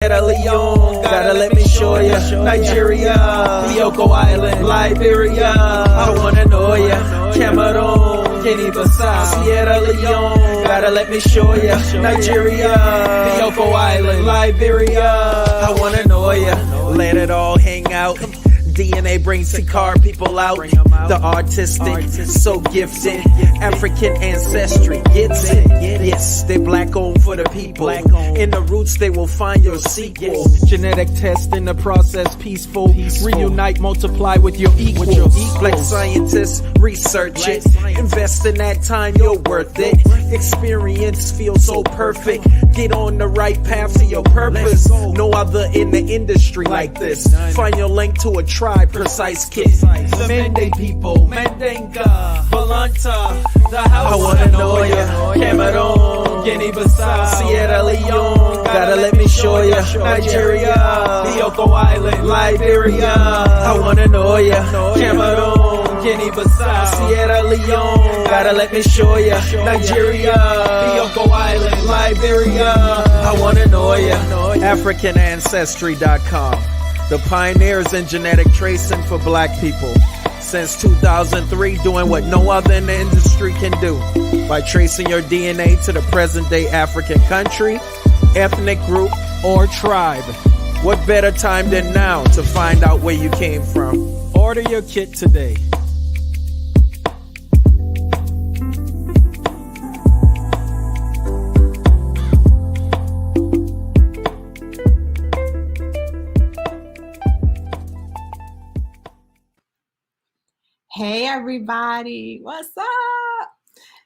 Sierra Leone, gotta let me show ya. Nigeria, Bioko Island, Liberia, I wanna know ya. Cameroon, Guinea-Bissau, Sierra Leone, gotta let me show ya. Nigeria, Bioko Island, Liberia, I wanna know ya. Let it all hang out. DNA brings the car people out. The artistic, so gifted. African ancestry gets it. Yes, they black owned for the people. In the roots, they will find your sequel. Genetic test in the process, peaceful. Reunite, multiply with your equals. Black scientists, research it. Invest in that time, you're worth it. Experience feels so perfect. Get on the right path to your purpose. No other in the industry like this. Find your link to a tribe, precise kid. The Mende people, Mendenga, Balanta, the house. I wanna know ya. Cameroon, Guinea-Bissau, Sierra Leone, gotta let me show ya. Nigeria, Bioko Island, Liberia, I wanna know ya. Cameroon, Guinea-Bissau, Sierra Leone, gotta let me show ya. Nigeria, Bioko Island, Liberia, I wanna know ya. AfricanAncestry.com, the pioneers in genetic tracing for black people. Since 2003, doing what no other in the industry can do by tracing your DNA to the present day African country, ethnic group, or tribe. What better time than now to find out where you came from? Order your kit today. Hey everybody, what's up?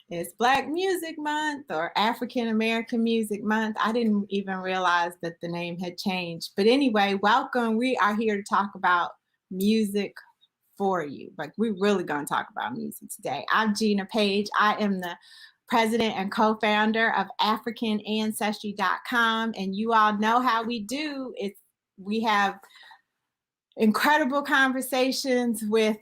It's Black Music Month or African American Music Month. I didn't even realize that the name had changed. But anyway, welcome. We are here to talk about music for you. Like, we're really going to talk about music today. I'm Gina Page. I am the president and co-founder of AfricanAncestry.com. And you all know how we do. We have incredible conversations with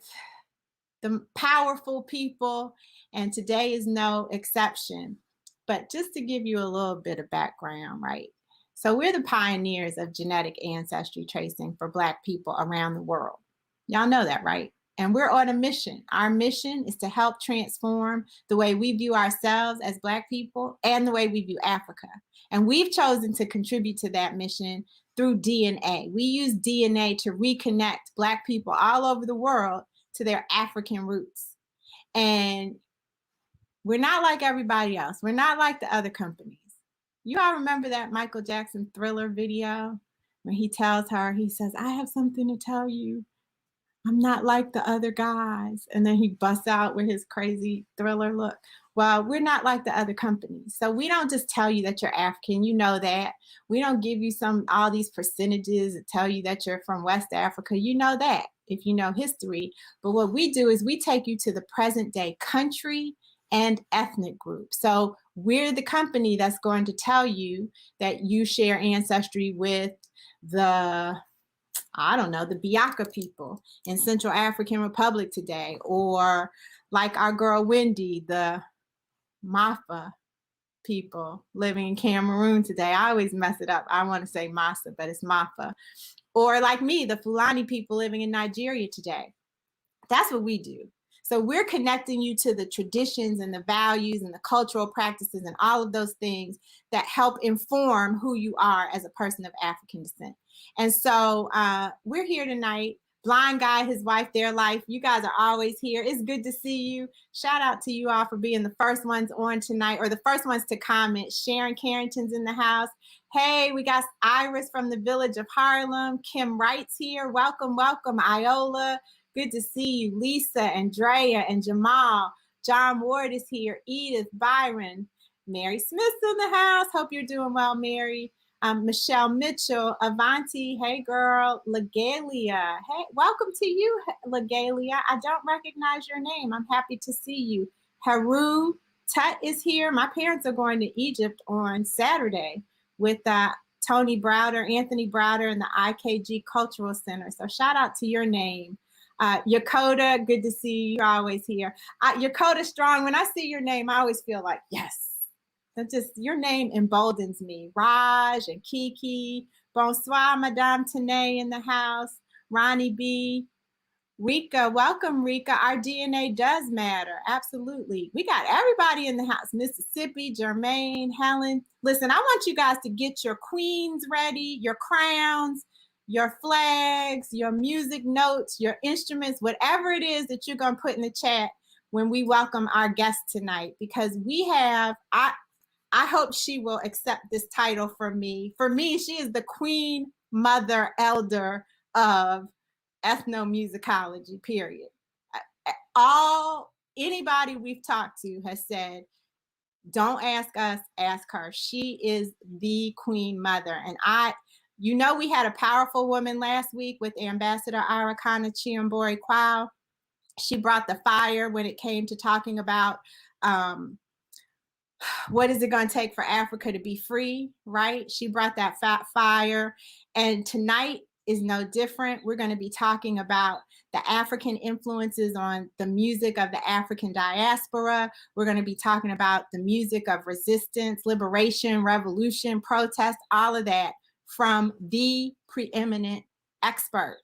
the powerful people, and today is no exception. But just to give you a little bit of background, right? So we're the pioneers of genetic ancestry tracing for Black people around the world. Y'all know that, right? And we're on a mission. Our mission is to help transform the way we view ourselves as Black people and the way we view Africa. And we've chosen to contribute to that mission through DNA. We use DNA to reconnect Black people all over the world to their African roots. And we're not like everybody else. We're not like the other companies. You all remember that Michael Jackson Thriller video when he tells her, he says, I have something to tell you. I'm not like the other guys. And then he busts out with his crazy Thriller look. Well, we're not like the other companies. So we don't just tell you that you're African. You know that. We don't give you all these percentages that tell you that you're from West Africa. You know that if you know history. But what we do is we take you to the present day country and ethnic group. So we're the company that's going to tell you that you share ancestry with the Biaka people in Central African Republic today, or like our girl Wendi, the Mafa people living in Cameroon today. I always mess it up. I want to say Masa, but it's Mafa. Or like me, the Fulani people living in Nigeria today. That's what we do. So we're connecting you to the traditions and the values and the cultural practices and all of those things that help inform who you are as a person of African descent. And so we're here tonight. Blind Guy, his wife, their life. You guys are always here. It's good to see you. Shout out to you all for being the first ones on tonight, or the first ones to comment. Sharon Carrington's in the house. Hey, we got Iris from the village of Harlem. Kim Wright's here. Welcome, welcome. Iola, good to see you. Lisa, Andrea, and Jamal. John Ward is here. Edith, Byron. Mary Smith's in the house. Hope you're doing well, Mary. Michelle Mitchell, Avanti, hey girl. Legalia, hey, welcome to you, Legalia. I don't recognize your name. I'm happy to see you. Haru Tut is here. My parents are going to Egypt on Saturday with Anthony Browder, and the IKG Cultural Center. So shout out to your name. Yakota, good to see you. You're always here. Yakota Strong, when I see your name, I always feel like, yes. That's just, your name emboldens me. Raj and Kiki, Bonsoir, Madame Tanae in the house. Ronnie B. Rika, welcome, Rika. Our DNA does matter. Absolutely. We got everybody in the house. Mississippi, Jermaine, Helen. Listen, I want you guys to get your queens ready, your crowns, your flags, your music notes, your instruments, whatever it is that you're going to put in the chat when we welcome our guest tonight, because we have, I hope she will accept this title from me. For me, she is the queen, mother, elder of ethnomusicology, period. Anybody we've talked to has said, don't ask us, ask her. She is the queen mother. And we had a powerful woman last week with Ambassador Arakana Chiambori Kwao. She brought the fire when it came to talking about what is it going to take for Africa to be free, right? She brought that fire. And tonight is no different. We're going to be talking about the African influences on the music of the African diaspora. We're going to be talking about the music of resistance, liberation, revolution, protest, all of that from the preeminent expert.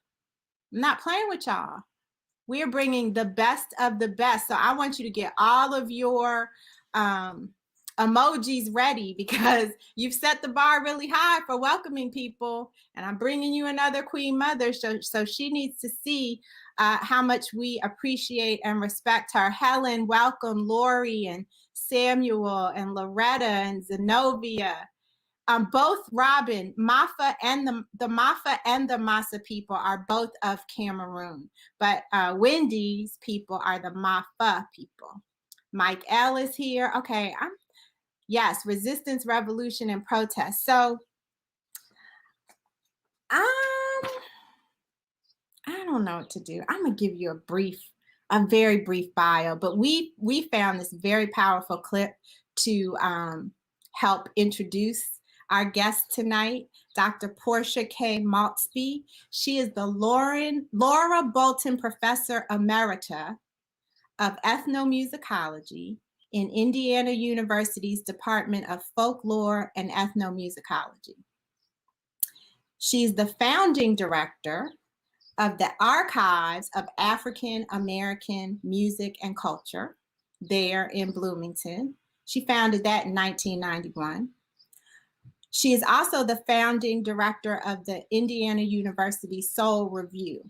I'm not playing with y'all. We're bringing the best of the best. So I want you to get all of your emojis ready, because you've set the bar really high for welcoming people, and I'm bringing you another queen mother, so she needs to see how much we appreciate and respect her. Helen, welcome. Lori and Samuel and Loretta and Zenobia, both Robin, Mafa, and the Mafa and the Masa people are both of Cameroon, but Wendy's people are the Mafa people. Mike L is here. Okay, yes, resistance, revolution, and protest. So, I don't know what to do. I'm gonna give you a very brief bio, but we found this very powerful clip to help introduce our guest tonight, Dr. Portia K. Maultsby. She is the Laura Bolton Professor Emerita of Ethnomusicology in Indiana University's Department of Folklore and Ethnomusicology. She's the founding director of the Archives of African American Music and Culture there in Bloomington. She founded that in 1991. She is also the founding director of the Indiana University Soul Review.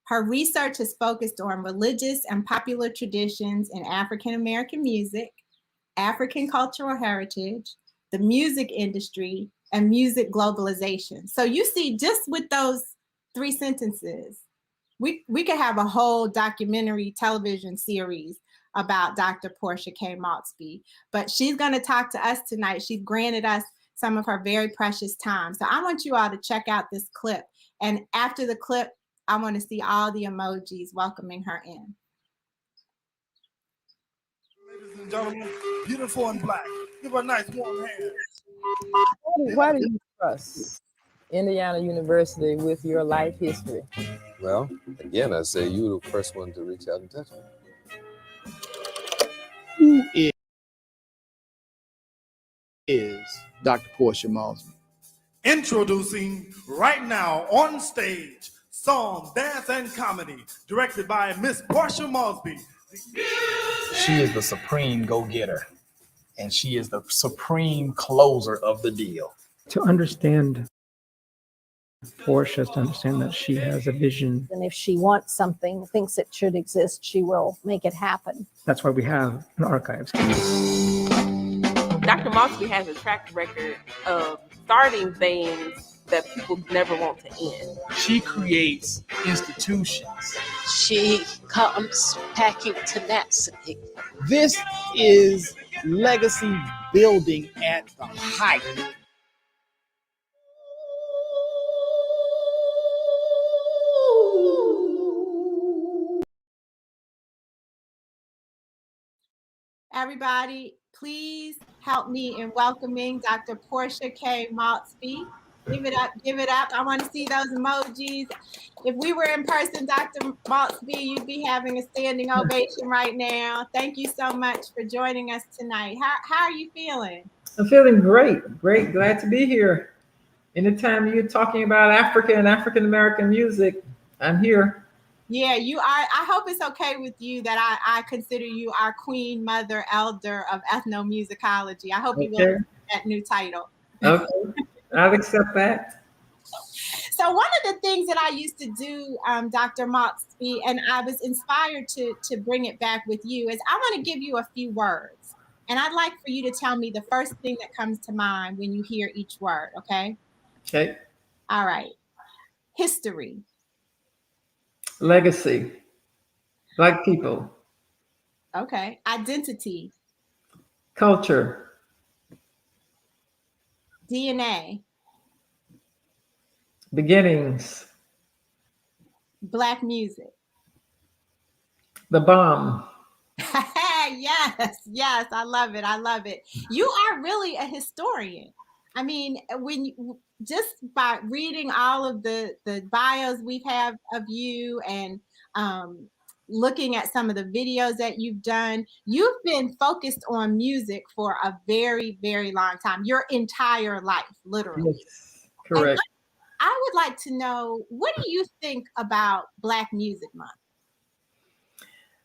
Her research is focused on religious and popular traditions in African American music, African cultural heritage, the music industry, and music globalization. So you see, just with those 3 sentences, we could have a whole documentary television series about Dr. Portia K. Maultsby. But she's going to talk to us tonight. She's granted us some of her very precious time. So I want you all to check out this clip. And after the clip, I want to see all the emojis welcoming her in. Ladies and gentlemen, beautiful and black. Give her a nice warm hand. Why do you trust Indiana University with your life history? Well, again, I say you were the first one to reach out and touch me. Who is Dr. Portia Maultsby? Introducing right now on stage, song, dance, and comedy, directed by Miss Portia Maultsby. She is the supreme go-getter, and she is the supreme closer of the deal. To understand Portia, to understand that she has a vision. And if she wants something, thinks it should exist, she will make it happen. That's why we have an archives. Dr. Maultsby has a track record of starting things that people never want to end. She creates institutions. She comes packing tenacity. This is legacy building at the height. Everybody, please help me in welcoming Dr. Portia K. Maultsby. Give it up, give it up. I want to see those emojis. If we were in person, Dr. Maultsby, you'd be having a standing ovation right now. Thank you so much for joining us tonight. How are you feeling? I'm feeling great. Glad to be here. Anytime you're talking about Africa and African American music, I'm here. Yeah, you are. I hope it's okay with you that I consider you our queen, mother, elder of ethnomusicology. I hope you will accept that new title. Okay, I'll accept that. So one of the things that I used to do, Dr. Maultsby, and I was inspired to bring it back with you, is I want to give you a few words. And I'd like for you to tell me the first thing that comes to mind when you hear each word, okay? Okay. All right. History. Legacy. Black people. Okay. Identity. Culture. DNA. Beginnings. Black music. The bomb. Yes, I love it. I love it. You are really a historian. I mean, when you, just by reading all of the bios we've had of you and looking at some of the videos that you've done, you've been focused on music for a very, very long time, your entire life, literally. Yes, correct. And I would like to know, what do you think about Black Music Month?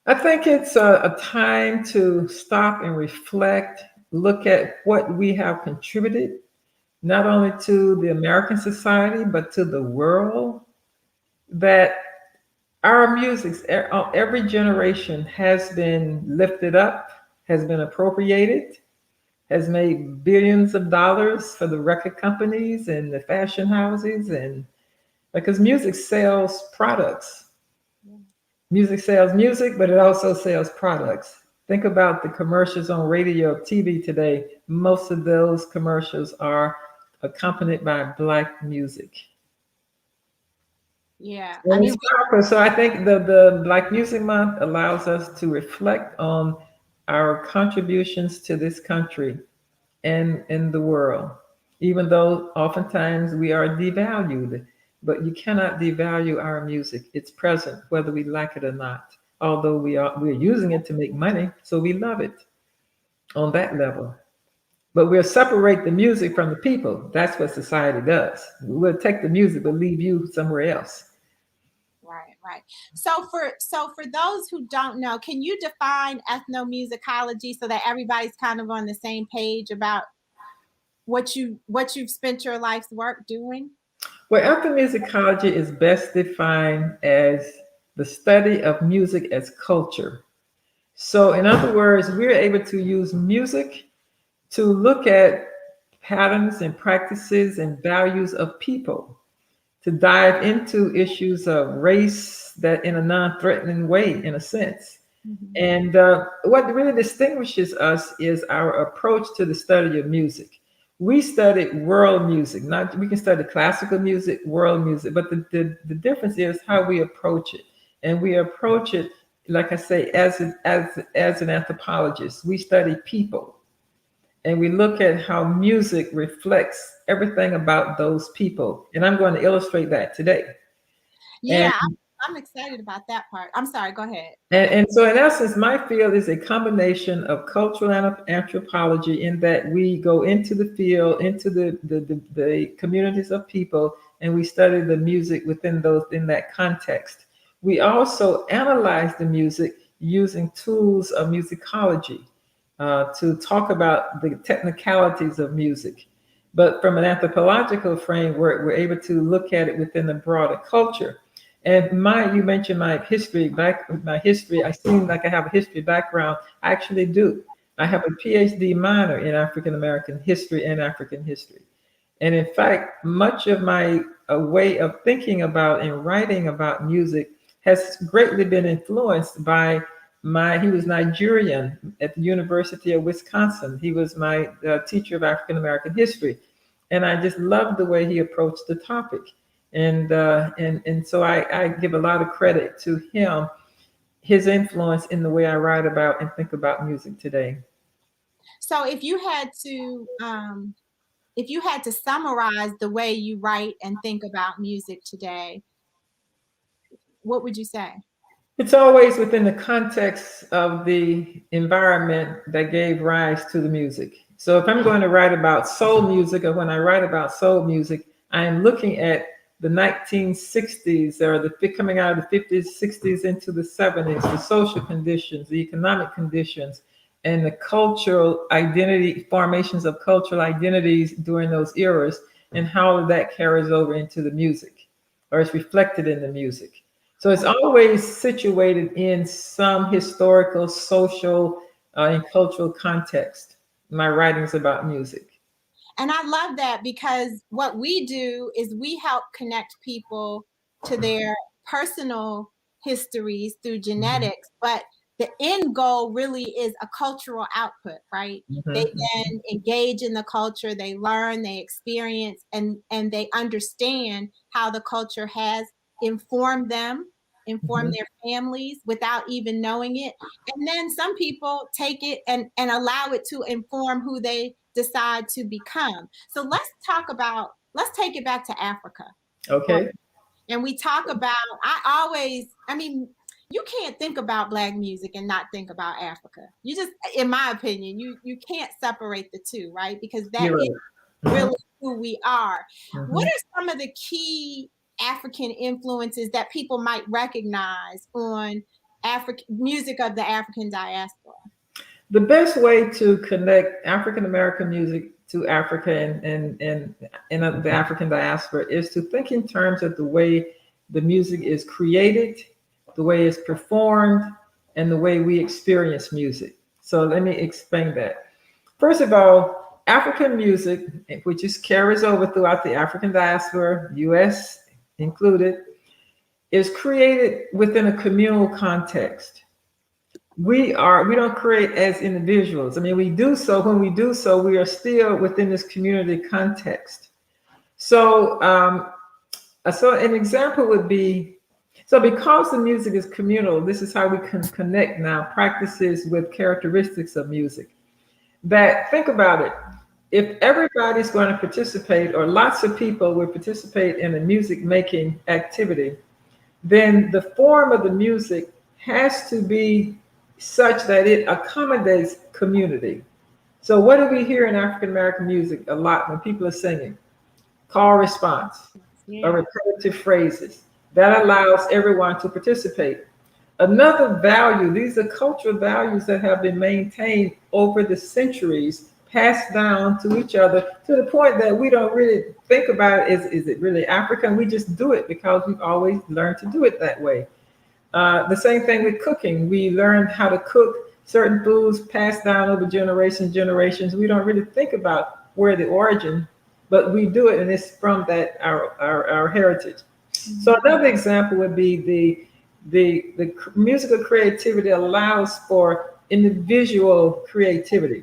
I think it's a time to stop and reflect, look at what we have contributed, not only to the American society, but to the world, that our music, every generation has been lifted up, has been appropriated, has made billions of dollars for the record companies and the fashion houses, and because music sells products. Music sells music, but it also sells products. Think about the commercials on radio, TV today. Most of those commercials are accompanied by Black music. Yeah, I mean, so I think the Black Music Month allows us to reflect on our contributions to this country and in the world, even though oftentimes we are devalued. But you cannot devalue our music. It's present, whether we like it or not. Although we're using it to make money, so we love it on that level. But we'll separate the music from the people. That's what society does. We'll take the music but leave you somewhere else. Right. So for those who don't know, can you define ethnomusicology so that everybody's kind of on the same page about what you've spent your life's work doing? Well, ethnomusicology is best defined as the study of music as culture. So in other words, we're able to use music to look at patterns and practices and values of people, to dive into issues of race that in a non-threatening way, in a sense. And what really distinguishes us is our approach to the study of music. We study world music, we can study classical music, world music, but the difference is how we approach it. And we approach it, like I say, as an anthropologist. We study people. And we look at how music reflects everything about those people. And I'm going to illustrate that today. Yeah, I'm excited about that part. I'm sorry, go ahead. And so in essence, my field is a combination of cultural anthropology, in that we go into the field, into the communities of people, and we study the music in that context. We also analyze the music using tools of musicology. To talk about the technicalities of music. But from an anthropological framework, we're able to look at it within the broader culture. And you mentioned my history. I seem like I have a history background. I actually do. I have a PhD minor in African American history and African history. And in fact, much of my way of thinking about and writing about music has greatly been influenced by he was Nigerian at the University of Wisconsin. He was my teacher of African American history. And I just loved the way he approached the topic. And so I give a lot of credit to him, his influence in the way I write about and think about music today. So if you had to summarize the way you write and think about music today, what would you say? It's always within the context of the environment that gave rise to the music. So if I'm going to write about soul music, or when I write about soul music, I am looking at the 1960s or coming out of the 50s, 60s into the 70s, the social conditions, the economic conditions, and the cultural identity, formations of cultural identities during those eras, and how that carries over into the music, or it's reflected in the music. So it's always situated in some historical, social, and cultural context, my writings about music. And I love that, because what we do is we help connect people to their personal histories through genetics, but the end goal really is a cultural output, right? They then engage in the culture, they learn, they experience, and they understand how the culture has informed them, informed their families without even knowing it. And then some people take it and allow it to inform who they decide to become. So let's take it back to Africa. Okay. And we talk about, you can't think about Black music and not think about Africa. You just, in my opinion, you can't separate the two, right? Because that is really who we are. What are some of the key African influences that people might recognize on music of the African diaspora? The best way to connect African American music to Africa and the African diaspora is to think in terms of the way the music is created, the way it's performed, and the way we experience music. So let me explain that. First of all, African music, which carries over throughout the African diaspora, US included, is created within a communal context. We don't create as individuals. I mean, we do so. When we do so, we are still within this community context. So, so an example would be, so because the music is communal, this is how we can connect now practices with characteristics of music. That, think about it, if everybody's going to participate, or lots of people will participate in a music making activity, then the form of the music has to be such that it accommodates community. So what do we hear in African American music a lot when people are singing? Call response, or repetitive phrases. That allows everyone to participate. Another value, these are cultural values that have been maintained over the centuries, passed down to each other, to the point that we don't really think about it, is it really African? We just do it because we've always learned to do it that way. The same thing with cooking. We learned how to cook certain foods passed down over generations. We don't really think about where the origin, but we do it, and it's from that our heritage. So another example would be the musical creativity allows for individual creativity.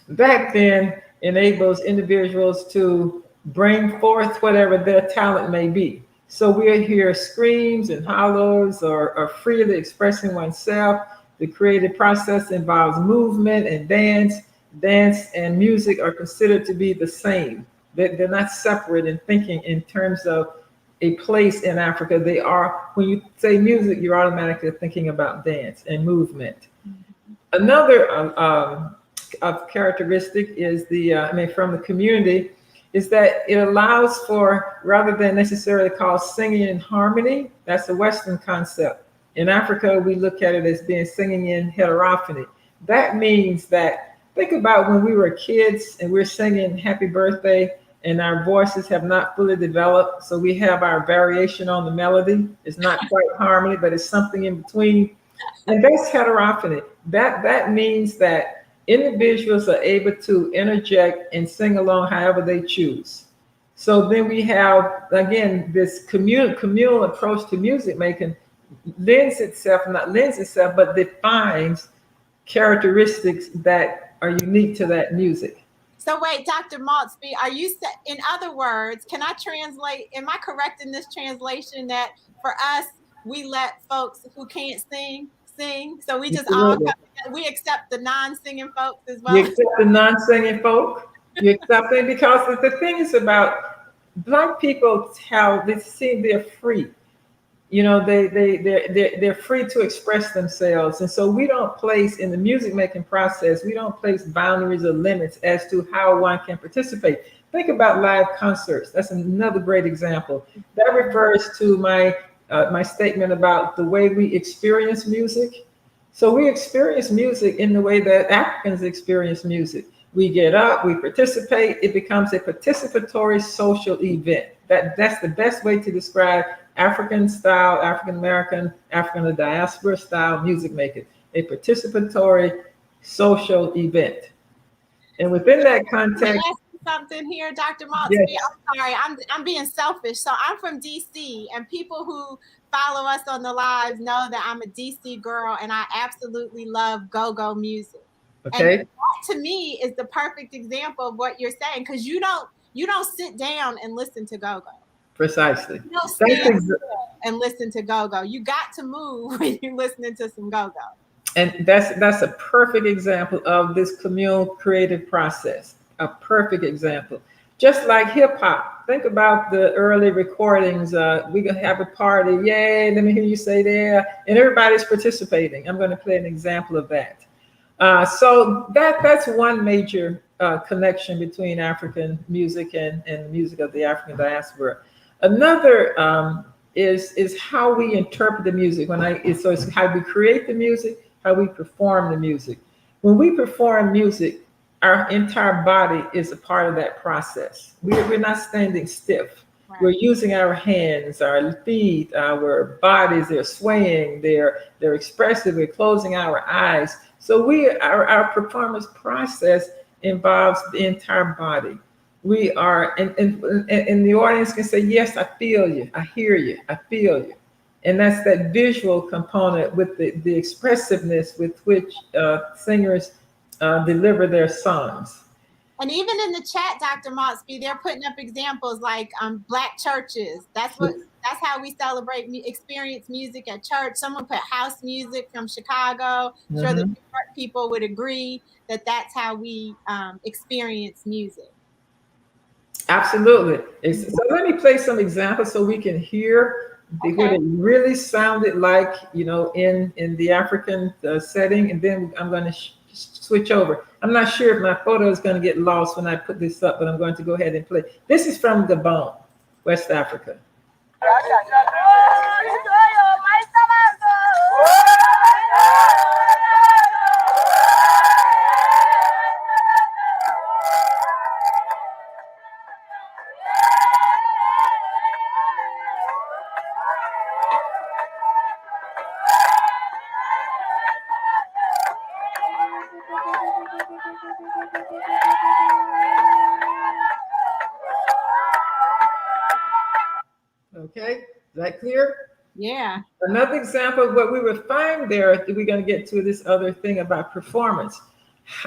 That then enables individuals to bring forth whatever their talent may be. So we'll hear screams and hollers, or freely expressing oneself. The creative process involves movement and dance. Dance and music are considered to be the same. They're not separate in thinking in terms of a place in Africa. They are, when you say music, you're automatically thinking about dance and movement. Another characteristic is from the community, is that it allows for, rather than necessarily called singing in harmony, that's a Western concept. In Africa, we look at it as being singing in heterophony. That means that, think about when we were kids and we're singing happy birthday and our voices have not fully developed. So we have our variation on the melody. It's not quite harmony, but it's something in between. And that's heterophony. That means that individuals are able to interject and sing along however they choose. So then we have, again, this communal approach to music making lends itself, but defines characteristics that are unique to that music. So wait, Dr. Maultsby, in other words, can I translate, am I correct in this translation that for us, we let folks who can't sing? So we just we accept the non-singing folks as well. You accept the non-singing folk. You accept them because the thing is about Black people, how they seem they're free. You know, they're free to express themselves, and so we don't place in the music making process. We don't place boundaries or limits as to how one can participate. Think about live concerts. That's another great example. That refers to my my statement about the way we experience music. So we experience music in the way that Africans experience music. We get up, we participate, it becomes a participatory social event. That's the best way to describe African style, African American, African diaspora style music making. A participatory social event. And within that context, something here, Dr. Maultsby. yes. I'm sorry, I'm being selfish. So I'm from DC, and people who follow us on the lives know that I'm a DC girl, and I absolutely love go-go music. Okay. And that, to me, is the perfect example of what you're saying, because you don't sit down and listen to go-go. Precisely. You don't stand and listen to go-go. You got to move when you're listening to some go-go. And that's a perfect example of this communal creative process. A perfect example. Just like hip hop. Think about the early recordings. We gonna have a party. Yay, let me hear you say there. And everybody's participating. I'm going to play an example of that. So that's one major connection between African music and music of the African diaspora. Another is how we interpret the music. So it's how we create the music, how we perform the music. When we perform music, our entire body is a part of that process. We're not standing stiff. Right. We're using our hands, our feet, our bodies. They're swaying. They're expressive. We're closing our eyes. So our performance process involves the entire body. We are, and the audience can say, yes, I feel you. I hear you. I feel you. And that's that visual component with the expressiveness with which singers deliver their songs. And even in the chat, Dr. Maultsby, they're putting up examples like Black churches. That's how we celebrate experience music at church. Someone put house music from Chicago. I'm sure the people would agree that that's how we experience music. Absolutely. So let me play some examples so we can hear what it really sounded like, in the African setting, and then I'm going to switch over. I'm not sure if my photo is going to get lost when I put this up, but I'm going to go ahead and play. This is from Gabon, West Africa. Okay, is that clear? Yeah. Another example of what we would find there, we're going to get to this other thing about performance.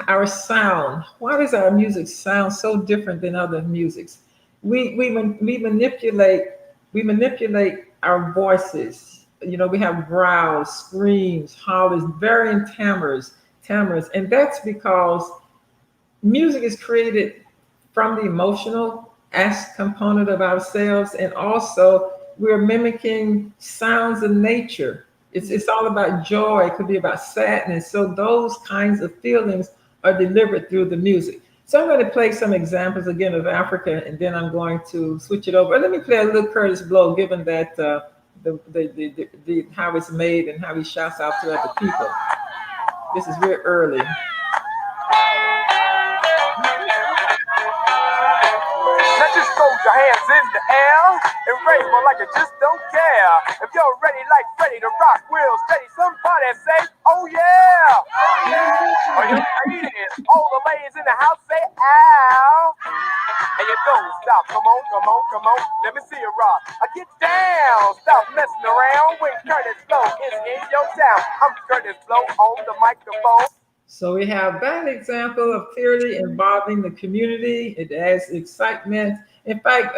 Our sound. Why does our music sound so different than other musics? We manipulate our voices. We have growls, screams, hollers, varying timbres, and that's because music is created from the emotional component of ourselves, and also we're mimicking sounds of nature. It's all about joy. It could be about sadness. So those kinds of feelings are delivered through the music. So I'm going to play some examples again of Africa, and then I'm going to switch it over. Let me play a little Curtis Blow, given that the how it's made and how he shouts out to other people. This is very early. Your hands in the air and raise one like you just don't care. If you're ready like Freddie to rock, real steady, somebody say, oh yeah. Oh yeah. Are you ladies? All the ladies in the house say, ow. And you don't stop. Come on, come on, come on. Let me see you rock. Get down. Stop messing around when Curtis Blow is in your town. I'm Curtis Blow on the microphone. So we have that example of clearly involving the community. It adds excitement. In fact,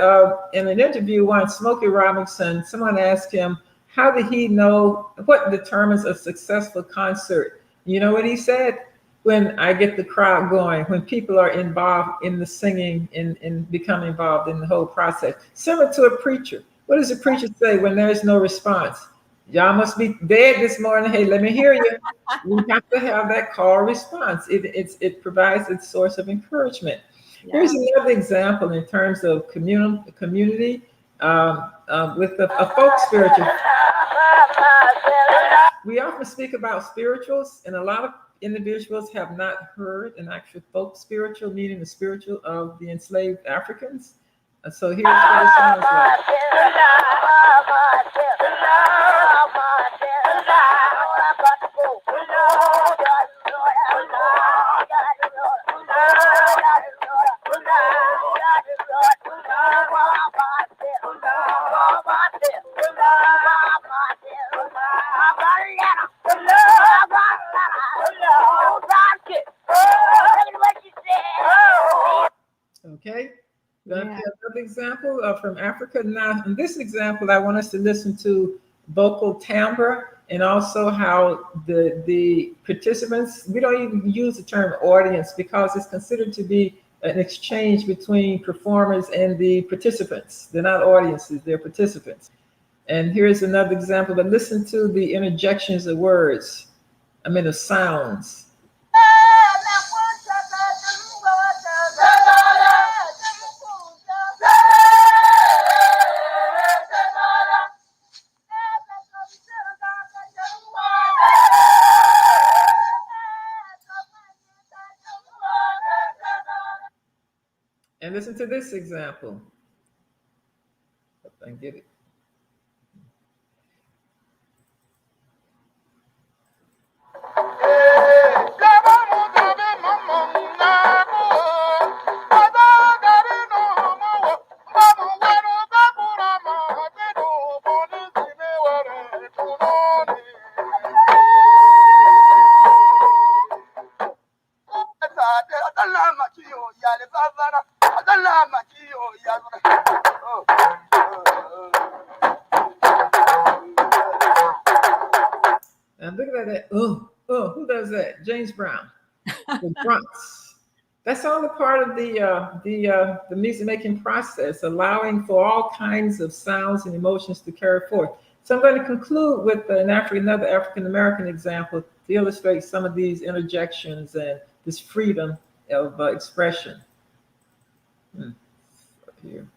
in an interview once, Smokey Robinson, someone asked him, how did he know what determines a successful concert? You know what he said? When I get the crowd going, when people are involved in the singing and become involved in the whole process. Similar to a preacher. What does a preacher say when there's no response? Y'all must be dead this morning. Hey, let me hear you. We have to have that call response. It provides a source of encouragement. Here's another example in terms of community with a folk spiritual. We often speak about spirituals, and a lot of individuals have not heard an actual folk spiritual, meaning the spiritual of the enslaved Africans. So here's what it sounds like. Okay, we're going to have another example from Africa. Now, in this example, I want us to listen to vocal timbre and also how the participants, we don't even use the term audience because it's considered to be an exchange between performers and the participants. They're not audiences, they're participants. And here's another example, but listen to the interjections of words, of sounds. And listen to this example. Hope I can get it. And look at that. Who does that? James Brown, the Bronx. That's all a part of the music making process, allowing for all kinds of sounds and emotions to carry forth. So I'm going to conclude with another African American example to illustrate some of these interjections and this freedom of expression. Up here.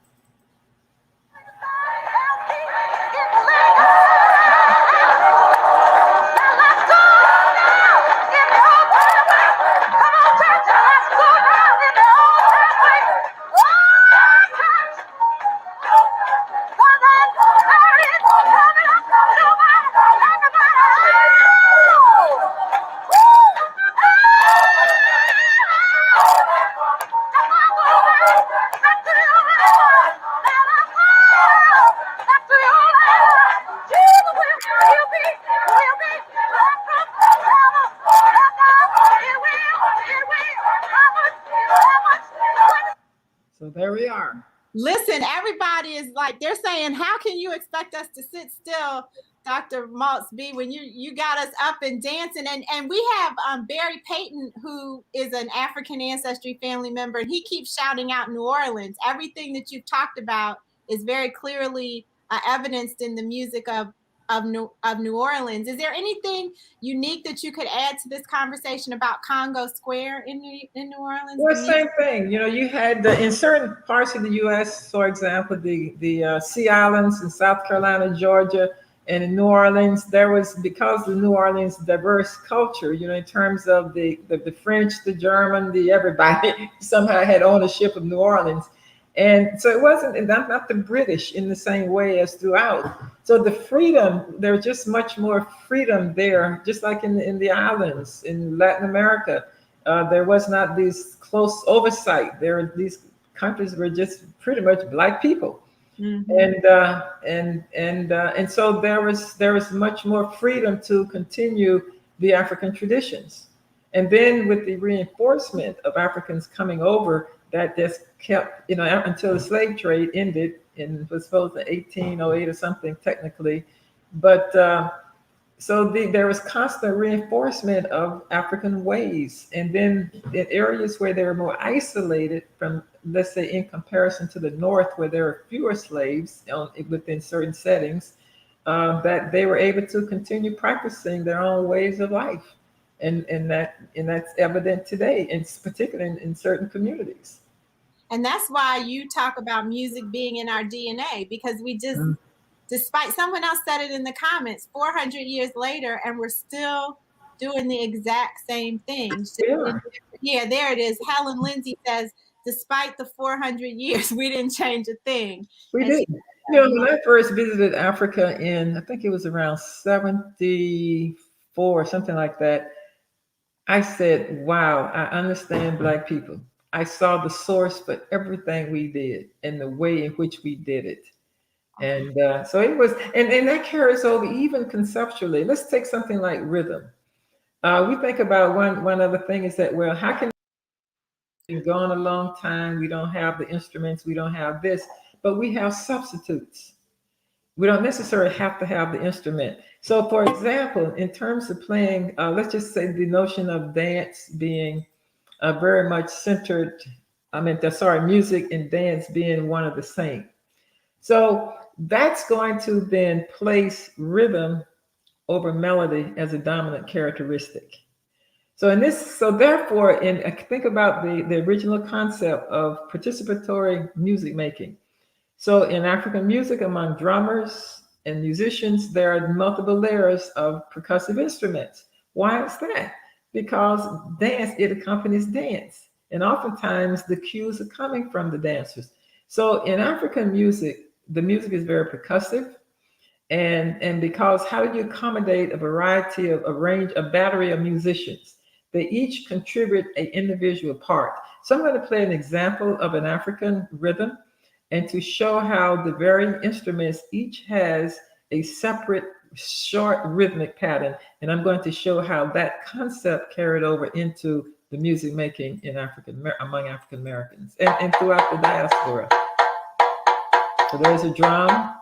So there we are. Listen, everybody is like, they're saying, how can you expect us to sit still, Dr. Maultsby, when you got us up and dancing? And we have Barry Payton, who is an African Ancestry family member, and he keeps shouting out New Orleans. Everything that you've talked about is very clearly evidenced in the music of New Orleans. Is there anything unique that you could add to this conversation about Congo Square in New Orleans? Well, same thing. You had in certain parts of the U.S., for example, the Sea Islands in South Carolina, Georgia, and in New Orleans, there was, because of New Orleans' diverse culture, in terms of the French, the German, everybody somehow had ownership of New Orleans. And so it wasn't not the British in the same way as throughout. So the freedom, there's just much more freedom there, just like in the islands, in Latin America. There was not this close oversight. These countries were just pretty much Black people. Mm-hmm. And so there was much more freedom to continue the African traditions. And then with the reinforcement of Africans coming over, that just kept, until the slave trade ended in, was supposed to 1808 or something technically. But so there was constant reinforcement of African ways. And then in areas where they were more isolated from, let's say, in comparison to the North, where there are fewer slaves within certain settings, that they were able to continue practicing their own ways of life. And that's evident today, and particularly in certain communities. And that's why you talk about music being in our DNA, because we just, despite someone else said it in the comments, 400 years later, and we're still doing the exact same things. Yeah, there it is. Helen Lindsay says, despite the 400 years, we didn't change a thing. We didn't. You know, when I first visited Africa I think it was around 74, something like that, I said, wow, I understand Black people. I saw the source for everything we did and the way in which we did it. And so it was, and that carries over even conceptually. Let's take something like rhythm. We think about one other thing is that, well, how can been gone a long time, we don't have the instruments, we don't have this, but we have substitutes. We don't necessarily have to have the instrument. So for example, in terms of playing, let's just say the notion of dance being very much centered, music and dance being one of the same. So that's going to then place rhythm over melody as a dominant characteristic. So therefore, think about the original concept of participatory music making. So in African music, among drummers and musicians, there are multiple layers of percussive instruments. Why is that? Because dance, it accompanies dance. And oftentimes the cues are coming from the dancers. So in African music, the music is very percussive. And because how do you accommodate a variety of a battery of musicians? They each contribute an individual part. So I'm going to play an example of an African rhythm and to show how the varying instruments each has a separate short rhythmic pattern. And I'm going to show how that concept carried over into the music making in among African Americans and throughout the diaspora. So there's a drum,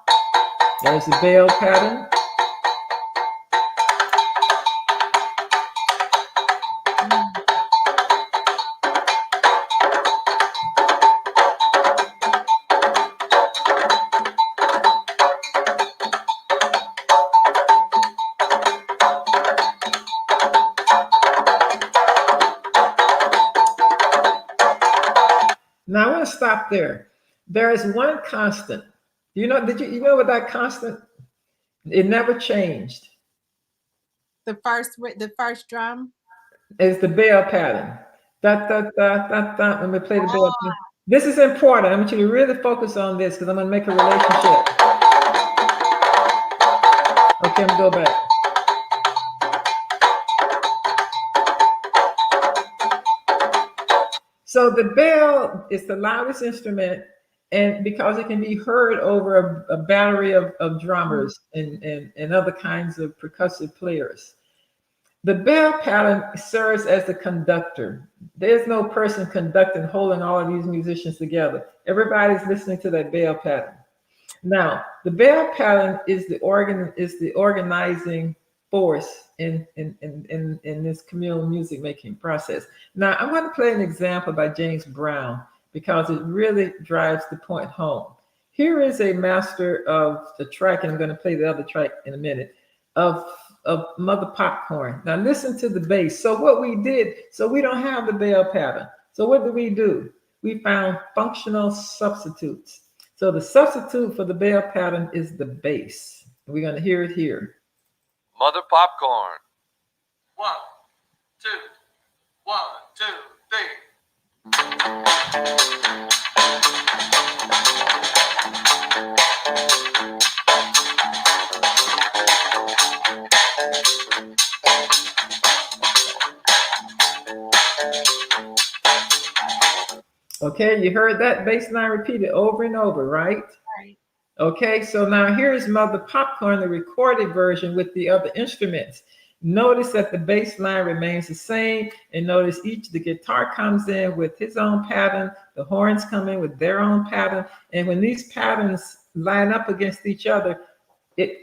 there's a bell pattern. Now I want to stop there. There is one constant. You know what that constant? It never changed. The first drum is the bell pattern. Da da da da da. Let me play the bell. This is important. I want you to really focus on this because I'm going to make a relationship. Okay, I'm going to go back. So the bell is the loudest instrument, and because it can be heard over a battery of drummers and other kinds of percussive players. The bell pattern serves as the conductor. There's no person conducting, holding all of these musicians together. Everybody's listening to that bell pattern. Now, the bell pattern is the organizing force in this communal music making process. Now, I'm going to play an example by James Brown because it really drives the point home. Here is a master of the track, and I'm going to play the other track in a minute, of Mother Popcorn. Now listen to the bass. So what we did, so we don't have the bell pattern. So what do? We found functional substitutes. So the substitute for the bell pattern is the bass. We're going to hear it here. Mother Popcorn. 1, 2, 1, 2, 3. Okay, you heard that bass line repeated over and over, right? Right. Okay, so now here's Mother Popcorn, the recorded version with the other instruments. Notice that the bass line remains the same, and notice the guitar comes in with his own pattern, the horns come in with their own pattern, and when these patterns line up against each other, it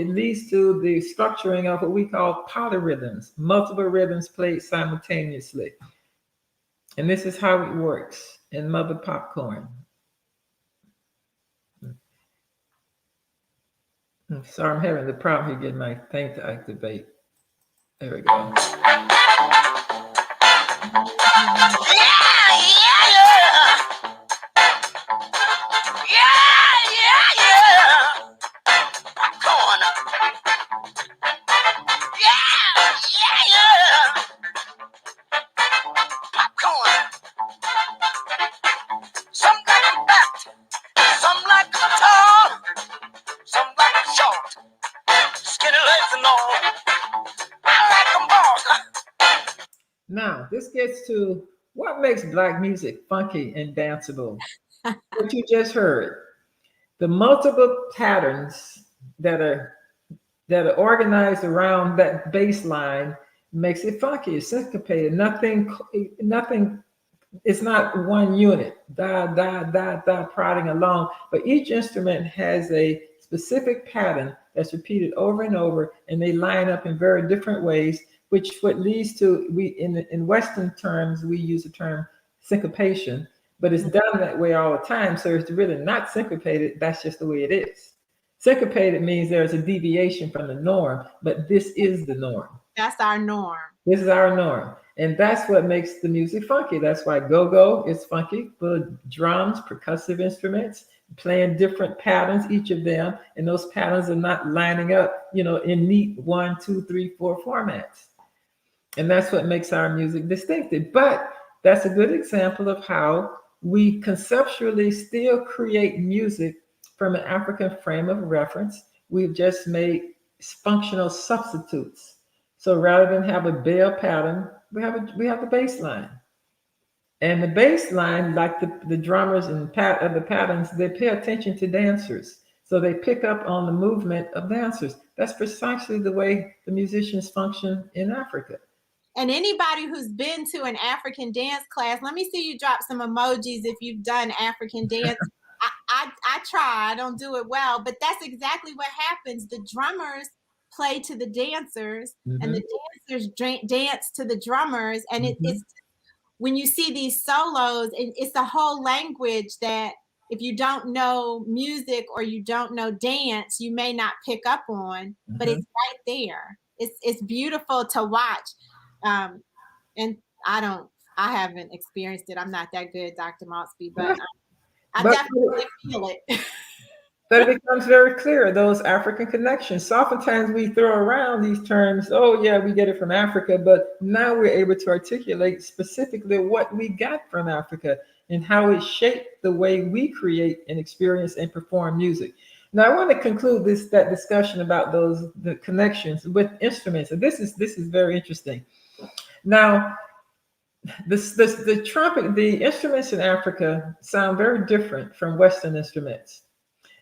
leads to the structuring of what we call polyrhythms, multiple rhythms played simultaneously. And this is how it works in Mother Popcorn. I'm sorry, I'm having the problem here getting my thing to activate. There we go. Yeah. this gets to what makes Black music funky and danceable. What you just heard, the multiple patterns that are organized around that bass line makes it funky. It's syncopated. Nothing. It's not one unit, da da da da, prodding along. But each instrument has a specific pattern that's repeated over and over, and they line up in very different ways. Which what leads to in Western terms we use the term syncopation, but it's done that way all the time. So it's really not syncopated. That's just the way it is. Syncopated means there's a deviation from the norm, but this is the norm. That's our norm. This is our norm. And that's what makes the music funky. That's why go-go is funky, for drums, percussive instruments, playing different patterns, each of them. And those patterns are not lining up, in neat 1, 2, 3, 4 formats. And that's what makes our music distinctive. But that's a good example of how we conceptually still create music from an African frame of reference. We've just made functional substitutes. So rather than have a bell pattern, we have the bass line. And the bass line, like the drummers and the patterns, they pay attention to dancers. So they pick up on the movement of dancers. That's precisely the way the musicians function in Africa. And anybody who's been to an African dance class, let me see you drop some emojis if you've done African dance. I try, I don't do it well, but that's exactly what happens. The drummers play to the dancers, and the dancers dance to the drummers. And it's when you see these solos, it's a whole language that if you don't know music or you don't know dance, you may not pick up on, but it's right there. It's beautiful to watch. And I haven't experienced it. I'm not that good, Dr. Maultsby, but I definitely feel it. But it becomes very clear, those African connections. So oftentimes we throw around these terms, oh yeah, we get it from Africa, but now we're able to articulate specifically what we got from Africa and how it shaped the way we create and experience and perform music. Now I want to conclude that discussion about the connections with instruments. And this is very interesting. Now, the trumpet, the instruments in Africa sound very different from Western instruments.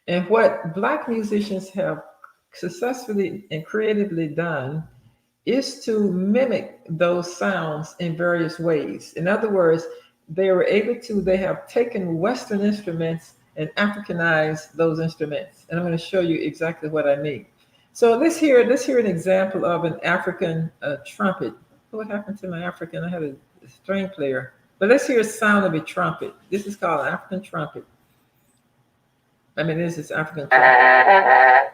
And what Black musicians have successfully and creatively done is to mimic those sounds in various ways. In other words, they have taken Western instruments and Africanized those instruments. And I'm going to show you exactly what I mean. So let's hear an example of an African trumpet. What happened to my African? I had a string player. But let's hear a sound of a trumpet. This is called an African trumpet. This is African trumpet.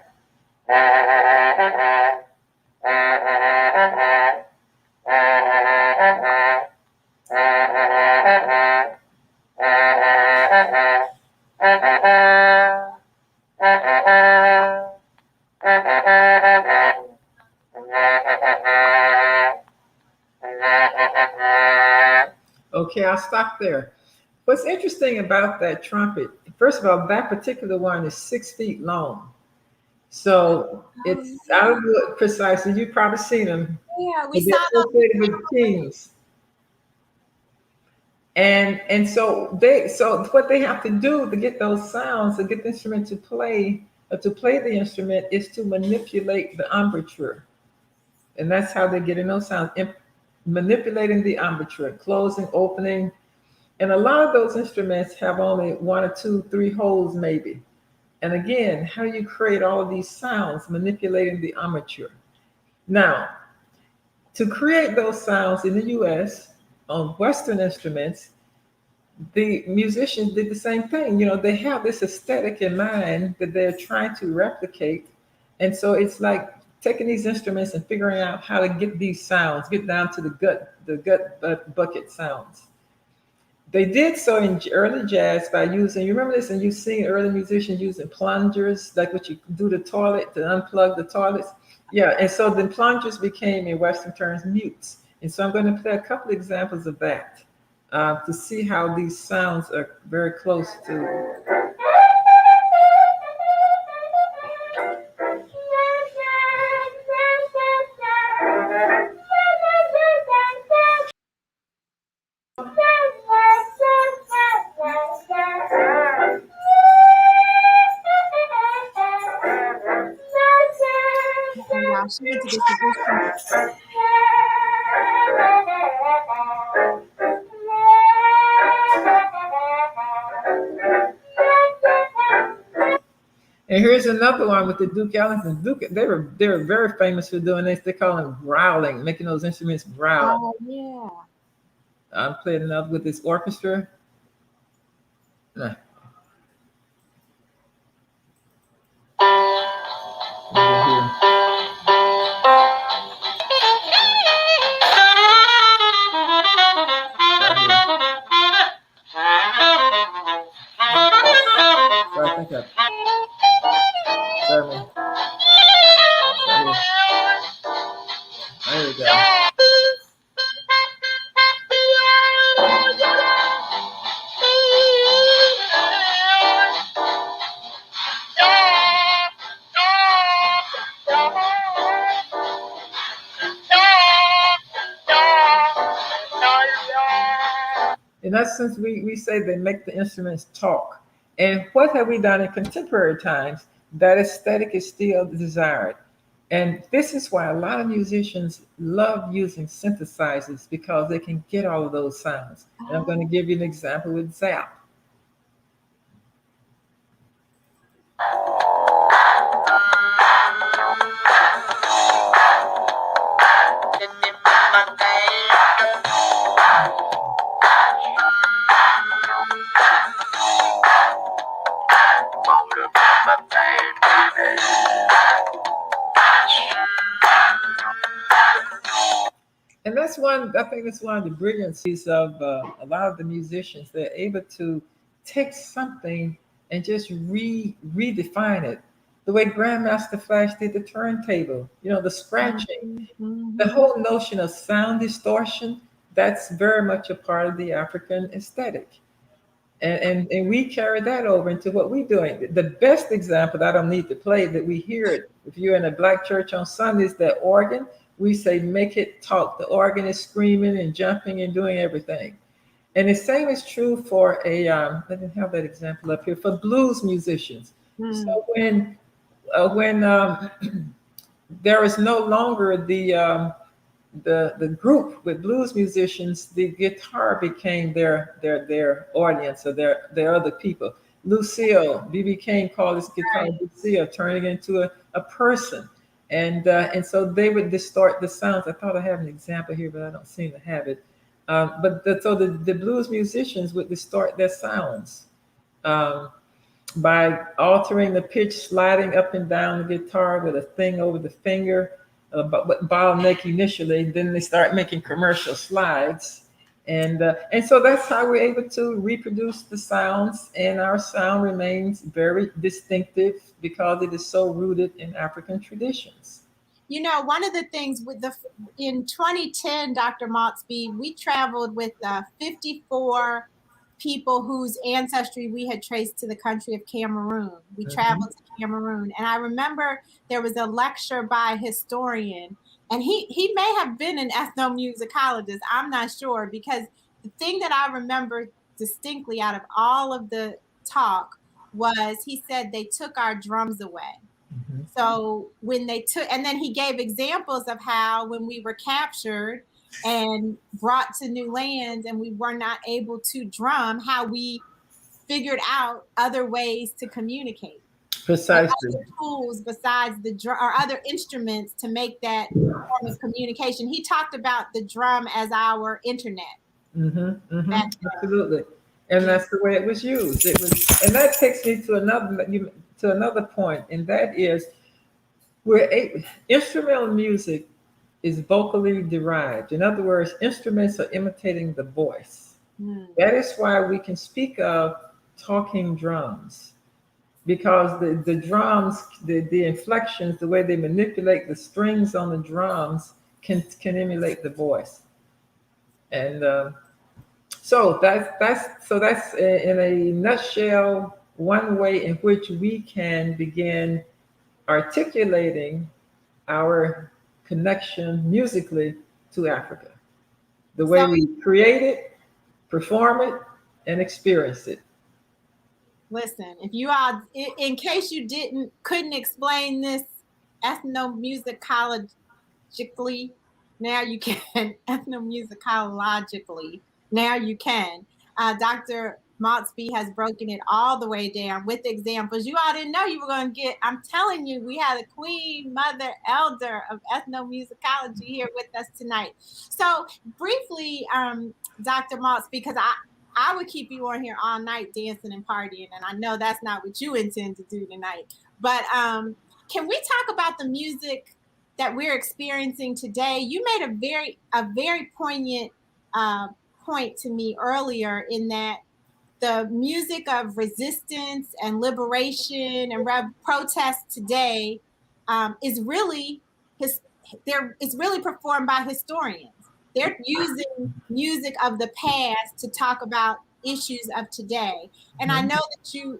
Okay, I'll stop there. What's interesting about that trumpet, first of all, that particular one is 6 feet long. So it's, I don't do it precisely. You've probably seen them. Yeah, we saw them with teams. And so what they have to do to get those sounds, to get the instrument to play the instrument, is to manipulate the embouchure. And that's how they're getting those sounds, manipulating the embouchure, closing, opening. And a lot of those instruments have only 1 or 2, 3 holes maybe. And again, how do you create all of these sounds, manipulating the embouchure? Now, to create those sounds in the US on Western instruments, the musicians did the same thing. They have this aesthetic in mind that they're trying to replicate. And so it's like taking these instruments and figuring out how to get these sounds, get down to the gut bucket sounds. They did so in early jazz by using, you remember this, and you've seen early musicians using plungers, like what you do to toilet, to unplug the toilets. Yeah, and so the plungers became, in Western terms, mutes. And so I'm going to play a couple of examples of that to see how these sounds are very close to. while. She went to get some instruments. And here's another one with the Duke Ellington. They were very famous for doing this. They call them growling, making those instruments growl. Oh yeah. I'm playing another with this orchestra. Nah. There we go. In essence, we say they make the instruments talk. And what have we done in contemporary times? That aesthetic is still desired. And this is why a lot of musicians love using synthesizers, because they can get all of those sounds. And I'm going to give you an example with Zap. And that's I think that's one of the brilliancies of a lot of the musicians. They're able to take something and just redefine it. The way Grandmaster Flash did the turntable, the scratching, the whole notion of sound distortion, that's very much a part of the African aesthetic. And we carry that over into what we're doing. The best example, I don't need to play, that we hear it, if you're in a black church on Sundays, that organ, we say, make it talk. The organ is screaming and jumping and doing everything. And the same is true for let me have that example up here, for blues musicians. So when there is no longer the group with blues musicians, the guitar became their audience, or their other people. Lucille, B.B. King called his guitar Lucille, turning into a person. And so they would distort the sounds. I thought I had an example here, but I don't seem to have it. So the blues musicians would distort their sounds by altering the pitch, sliding up and down the guitar with a thing over the finger, bottleneck initially. Then they start making commercial slides. And so that's how we're able to reproduce the sounds, and our sound remains very distinctive because it is so rooted in African traditions. One of the things in 2010, Dr. Maultsby, we traveled with 54 people whose ancestry we had traced to the country of Cameroon. We traveled to Cameroon, and I remember there was a lecture by a historian, and he may have been an ethnomusicologist, I'm not sure, because the thing that I remember distinctly out of all of the talk was he said they took our drums away. So when they took, and then he gave examples of how when we were captured and brought to new lands and we were not able to drum, how we figured out other ways to communicate. Precisely. Other tools besides the drum, or other instruments to make that form of communication. He talked about the drum as our internet. Absolutely. And that's the way it was used. And that takes me to another point, and that is instrumental music is vocally derived. In other words, instruments are imitating the voice. That is why we can speak of talking drums, because the drums, the inflections, the way they manipulate the strings on the drums can emulate the voice. And so that's in a nutshell one way in which we can begin articulating our connection musically to Africa. The way we create it, perform it, and experience it. Listen, if you all, in case you couldn't explain this ethnomusicologically. Now you can. Ethnomusicologically. Now you can. Dr. Maultsby has broken it all the way down with examples. You all didn't know you were going to get. I'm telling you, we had a queen, mother, elder of ethnomusicology here with us tonight. So briefly, Dr. Maultsby, because I would keep you on here all night dancing and partying, and I know that's not what you intend to do tonight. But can we talk about the music that we're experiencing today? You made a very poignant point to me earlier, in that the music of resistance and liberation and protest today is really it's really performed by historians. They're using music of the past to talk about issues of today. And I know that you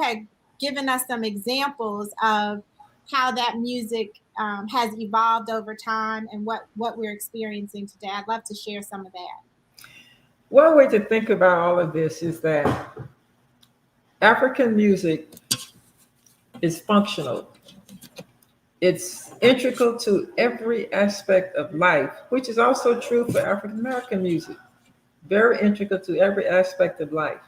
had given us some examples of how that music has evolved over time and what we're experiencing today. I'd love to share some of that. One way to think about all of this is that African music is functional. It's integral to every aspect of life, which is also true for African American music. Very integral to every aspect of life.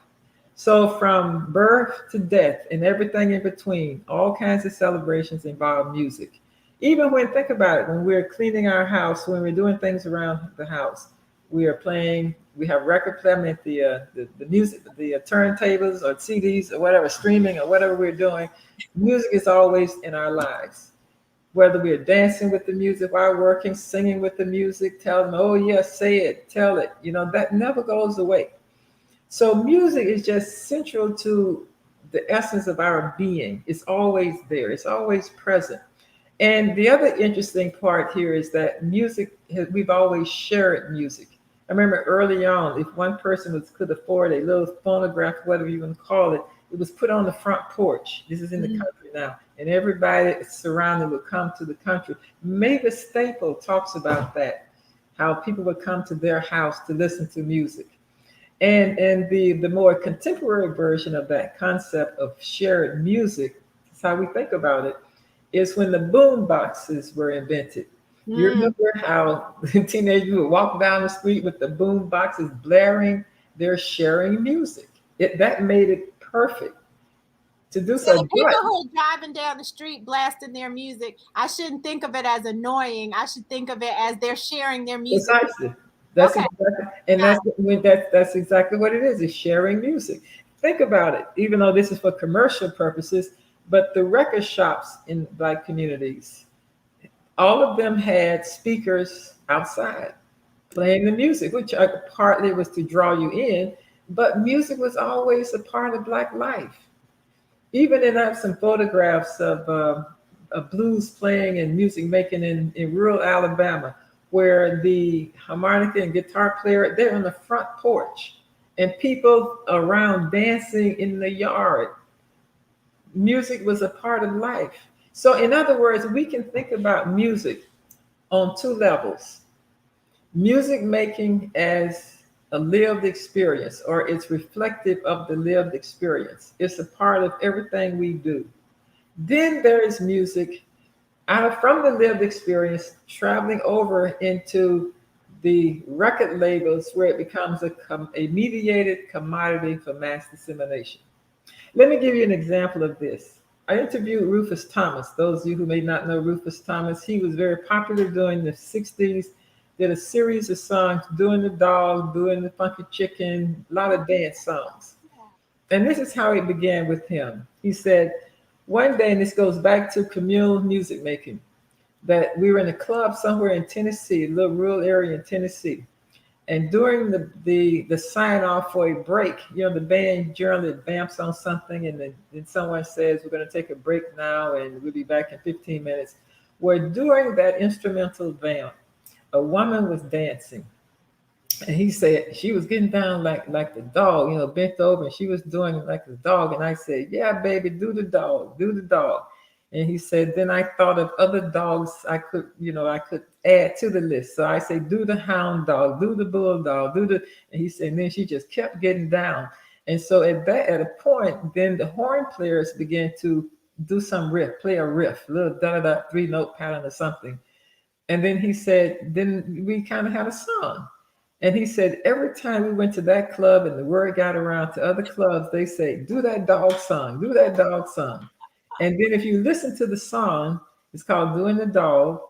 So from birth to death and everything in between, all kinds of celebrations involve music. Even when, think about it, when we're cleaning our house, when we're doing things around the house, we are playing, we have record playing, the music, the turntables or CDs or whatever, streaming or whatever we're doing. Music is always in our lives. Whether we're dancing with the music while working, singing with the music, tell them, oh yes, say it, tell it, that never goes away. So music is just central to the essence of our being. It's always there. It's always present. And the other interesting part here is that music, we've always shared music. I remember early on, if one person could afford a little phonograph, whatever you want to call it, it was put on the front porch. This is in the country now. And everybody surrounding would come to the country. Mavis Staple talks about that, how people would come to their house to listen to music. And the more contemporary version of that concept of shared music, that's how we think about it, is when the boom boxes were invented. You remember how teenagers would walk down the street with the boom boxes blaring? They're sharing music. That made it perfect to do so. The people who are driving down the street blasting their music, I shouldn't think of it as annoying. I should think of it as they're sharing their music. Precisely. That's exactly what it is. It's sharing music. Think about it. Even though this is for commercial purposes, but the record shops in Black communities, all of them had speakers outside playing the music, which partly was to draw you in, but music was always a part of Black life. Even in some photographs of blues playing and music making in rural Alabama, where the harmonica and guitar player, they're on the front porch and people around dancing in the yard. Music was a part of life. So in other words, we can think about music on two levels. Music making as a lived experience, or it's reflective of the lived experience. It's a part of everything we do. Then there is music from the lived experience traveling over into the record labels, where it becomes a mediated commodity for mass dissemination. Let me give you an example of this. I interviewed Rufus Thomas. Those of you who may not know Rufus Thomas, he was very popular during the 60s, did a series of songs, Doing the Dog, Doing the Funky Chicken, a lot of dance songs. And this is how it began with him. He said, one day, and this goes back to communal music making, that we were in a club somewhere in Tennessee, a little rural area in Tennessee. And during the sign off for a break, the band generally vamps on something, and then someone says, we're going to take a break now and we'll be back in 15 minutes. Well, during that instrumental vamp, a woman was dancing. And he said she was getting down like the dog, bent over, and she was doing it like the dog. And I said, yeah, baby, do the dog, do the dog. And he said, then I thought of other dogs I could add to the list. So I say, do the hound dog, do the bulldog, and he said, and then she just kept getting down. And so at a point, then the horn players began to do some riff, play a riff, a little da-da-da, 3-note pattern or something. And then he said, then we kind of had a song. And he said, every time we went to that club and the word got around to other clubs, they say, do that dog song, do that dog song. And then if you listen to the song, it's called Doing the Dog.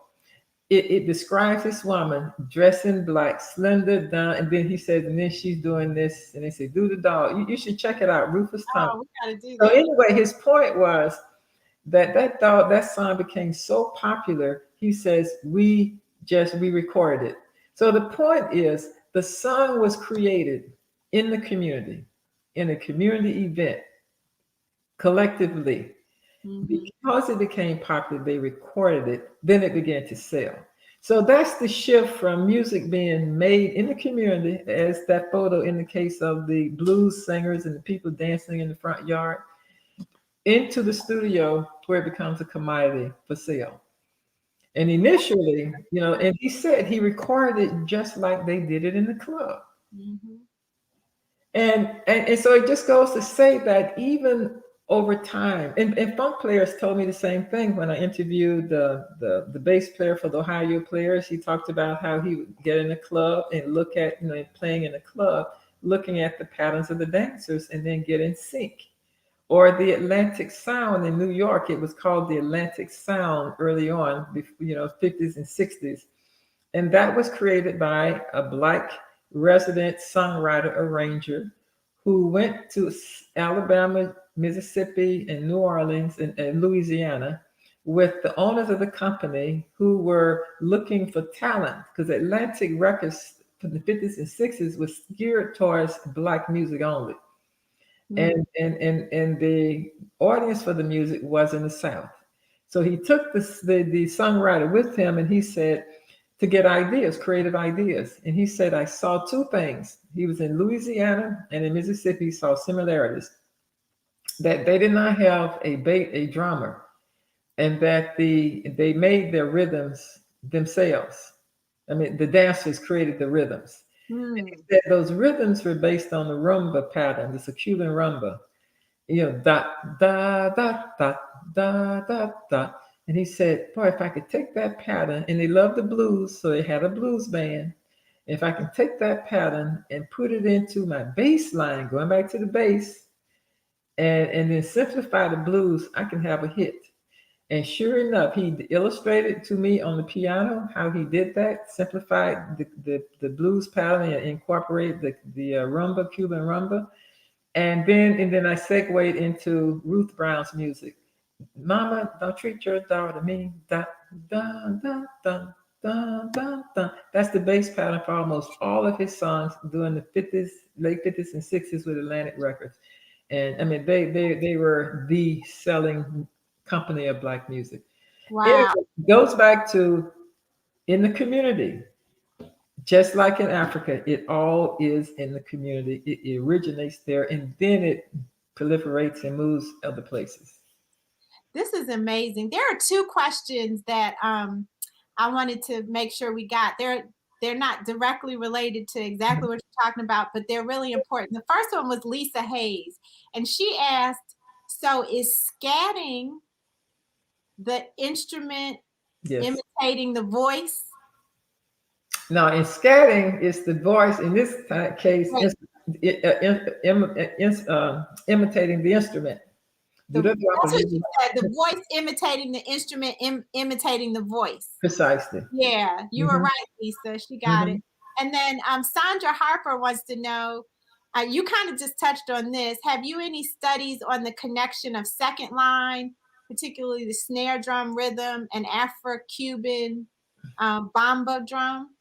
It describes this woman dressed in black, slender down, and then he said, and then she's doing this, and they say, do the dog. You should check it out, Rufus Thompson. Oh, we gotta do So that. anyway, his point was that song became so popular. He says we recorded it. So the point is, the song was created in the community, in a community event, collectively. Because it became popular, they recorded it, then it began to sell. So that's the shift from music being made in the community, as that photo indicates of the blues singers and the people dancing in the front yard, into the studio where it becomes a commodity for sale. And initially, and he said he recorded it just like they did it in the club. And so it just goes to say that even over time, and funk players told me the same thing when I interviewed the bass player for the Ohio Players. He talked about how he would get in a club and look at, playing in a club, looking at the patterns of the dancers and then get in sync. Or the Atlantic Sound in New York, it was called the Atlantic Sound early on, 50s and 60s. And that was created by a Black resident songwriter arranger who went to Alabama, Mississippi, and New Orleans and Louisiana with the owners of the company who were looking for talent, because Atlantic Records from the 50s and 60s was geared towards Black music only. And the audience for the music was in the South. So he took the songwriter with him, and he said, to get ideas, creative ideas. And he said, I saw two things. He was in Louisiana and in Mississippi, he saw similarities. That they did not have a drummer, and that they made their rhythms themselves. I mean, the dancers created the rhythms. And he said those rhythms were based on the rumba pattern. It's a Cuban rumba. Da, da, da, da, da, da, da. And he said, boy, if I could take that pattern, and they loved the blues, so they had a blues band. If I can take that pattern and put it into my bass line, going back to the bass, and then simplify the blues, I can have a hit. And sure enough, he illustrated to me on the piano how he did that, simplified the blues pattern and incorporated the rumba, Cuban rumba. And then I segued into Ruth Brown's music. Mama, don't treat your daughter mean. Da, da, da, da, da, da, da. That's the bass pattern for almost all of his songs during the 50s, late 50s and 60s with Atlantic Records. And I mean, they were the selling company of Black music. Wow. It goes back to in the community. Just like in Africa, it all is in the community. It originates there, and then it proliferates and moves other places. This is amazing. There are two questions that I wanted to make sure we got. They're not directly related to exactly what you're talking about, but they're really important. The first one was Lisa Hayes, and she asked, so is scatting the instrument imitating the voice? No, in scatting, it's the voice. In this case, imitating the instrument. That's what she said. The voice imitating the instrument, imitating the voice. Precisely. Yeah, you were right, Lisa. She got it. And then Sandra Harper wants to know, you kind of just touched on this. Have you any studies on the connection of second line, particularly the snare drum rhythm and Afro-Cuban bamba drum?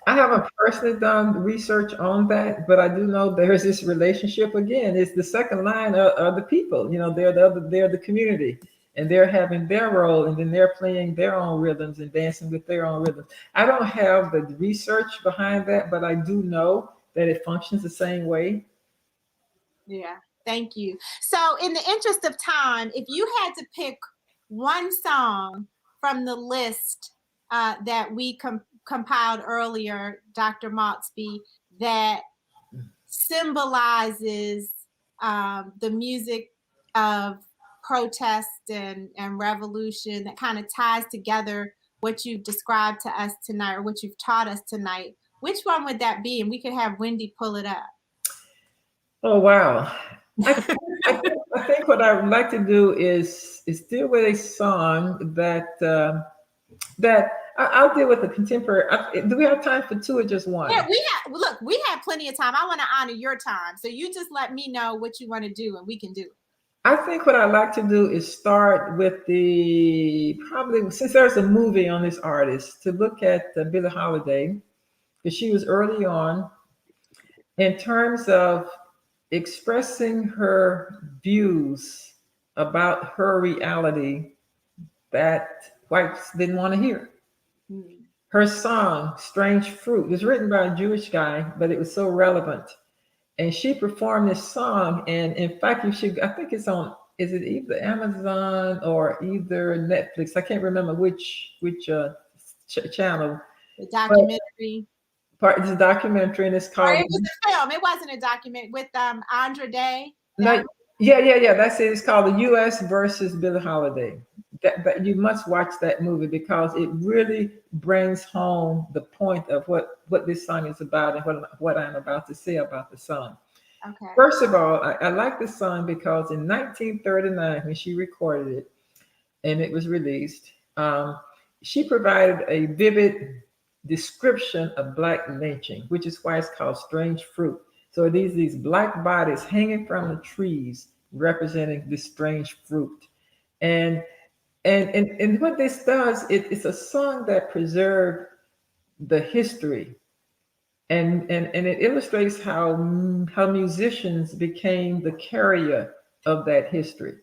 I haven't personally done research on that, but I do know there's this relationship again. It's the second line of the people. They're the community, and they're having their role, and then they're playing their own rhythms and dancing with their own rhythms. I don't have the research behind that, but I do know that it functions the same way. Yeah, thank you. So in the interest of time, if you had to pick one song from the list that we compiled earlier, Dr. Maultsby, that symbolizes the music of protest and revolution that kind of ties together what you've described to us tonight, or what you've taught us tonight, which one would that be? And we could have Wendi pull it up. Oh, wow. I think what I would like to do is deal with a song that I'll deal with a contemporary. Do we have time for two or just one? Yeah, we have plenty of time. I want to honor your time. So you just let me know what you want to do and we can do it. I think what I'd like to do is start with probably, since there's a movie on this artist, to look at Billie Holiday, because she was early on in terms of expressing her views about her reality that whites didn't want to hear. Her song, Strange Fruit, was written by a Jewish guy, but it was so relevant. And she performed this song. And in fact, I think it's on, is it either Amazon or either Netflix? I can't remember which channel. The documentary. It's a documentary, and it's called. Or it was a film. It wasn't a document with Andra Day. Yeah. That's it. It's called The U.S. versus Billie Holiday. That you must watch that movie, because it really brings home the point of what this song is about and what I'm about to say about the song. Okay. First of all, I like this song because in 1939, when she recorded it and it was released, she provided a vivid description of Black lynching, which is why it's called Strange Fruit. So these Black bodies hanging from the trees representing this strange fruit. And what this does, it's a song that preserved the history, and it illustrates how musicians became the carrier of that history.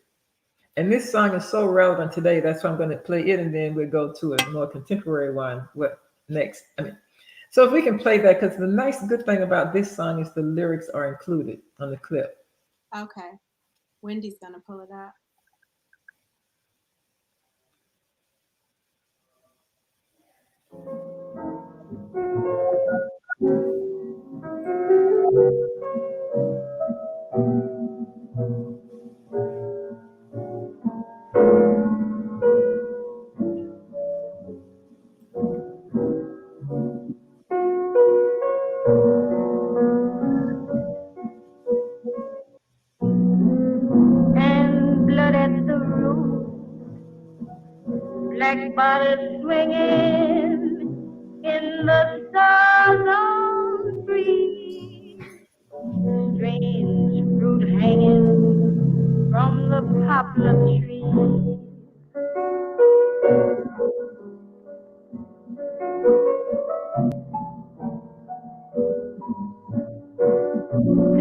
And this song is so relevant today. That's why I'm going to play it, and then we'll go to a more contemporary one. What next? So if we can play that, because the good thing about this song is the lyrics are included on the clip. Okay. Wendy's going to pull it up. And blood at the root, black bodies swinging in the southern breeze, strange fruit hanging from the poplar tree.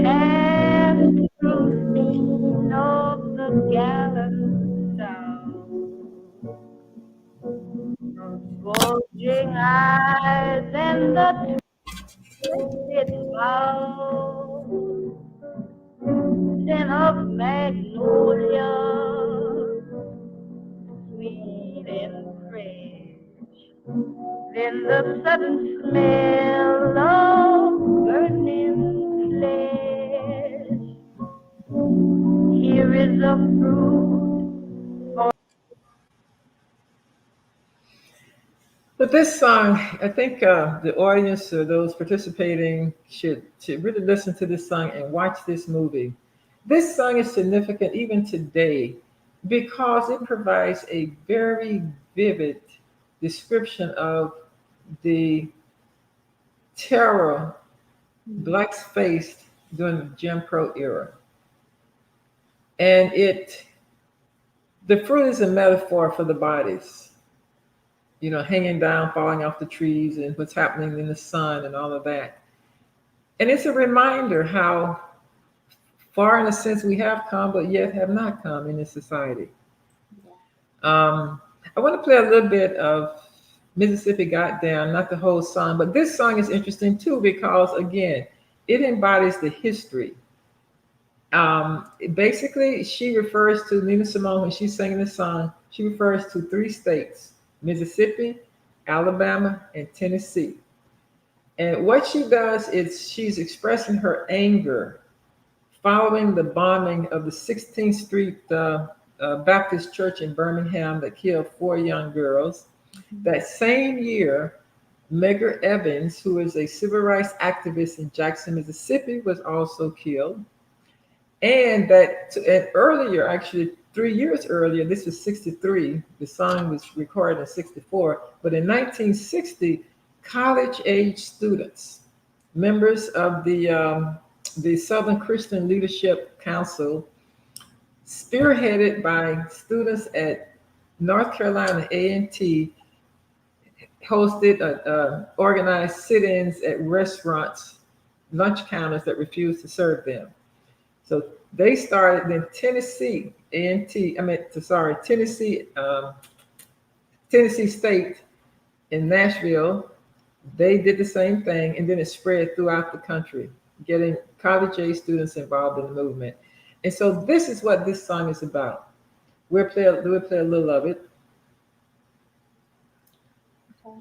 Past through scene of the gallant south, bulging eyes and the twisted mouth, scent of magnolia, sweet and fresh, then the sudden smell of burning flesh. Here is a fruit for. But this song, I think the audience or those participating should really listen to this song and watch this movie. This song is significant even today because it provides a very vivid description of the terror Blacks faced during the Jim Crow era. And the fruit is a metaphor for the bodies, hanging down, falling off the trees, and what's happening in the sun and all of that. And it's a reminder how far, in a sense, we have come, but yet have not come in this society. I want to play a little bit of Mississippi Got Down, not the whole song, but this song is interesting too because, again, it embodies the history. Basically, she refers to Nina Simone when she's singing the song. She refers to 3 states: Mississippi, Alabama, and Tennessee. And what she does is she's expressing her anger following the bombing of the 16th Street Baptist church in Birmingham that killed 4 young girls. That same year, Medgar Evans, who is a civil rights activist in Jackson, Mississippi, was also killed. And earlier, actually 3 years earlier, this was 63, the song was recorded in 64, but in 1960, college-age students, members of the Southern Christian Leadership Council, spearheaded by students at North Carolina A&T, hosted organized sit-ins at restaurants, lunch counters that refused to serve them. So they started in Tennessee State in Nashville. They did the same thing, and then it spread throughout the country, getting college-age students involved in the movement. And so this is what this song is about. We'll play a little of it. Okay.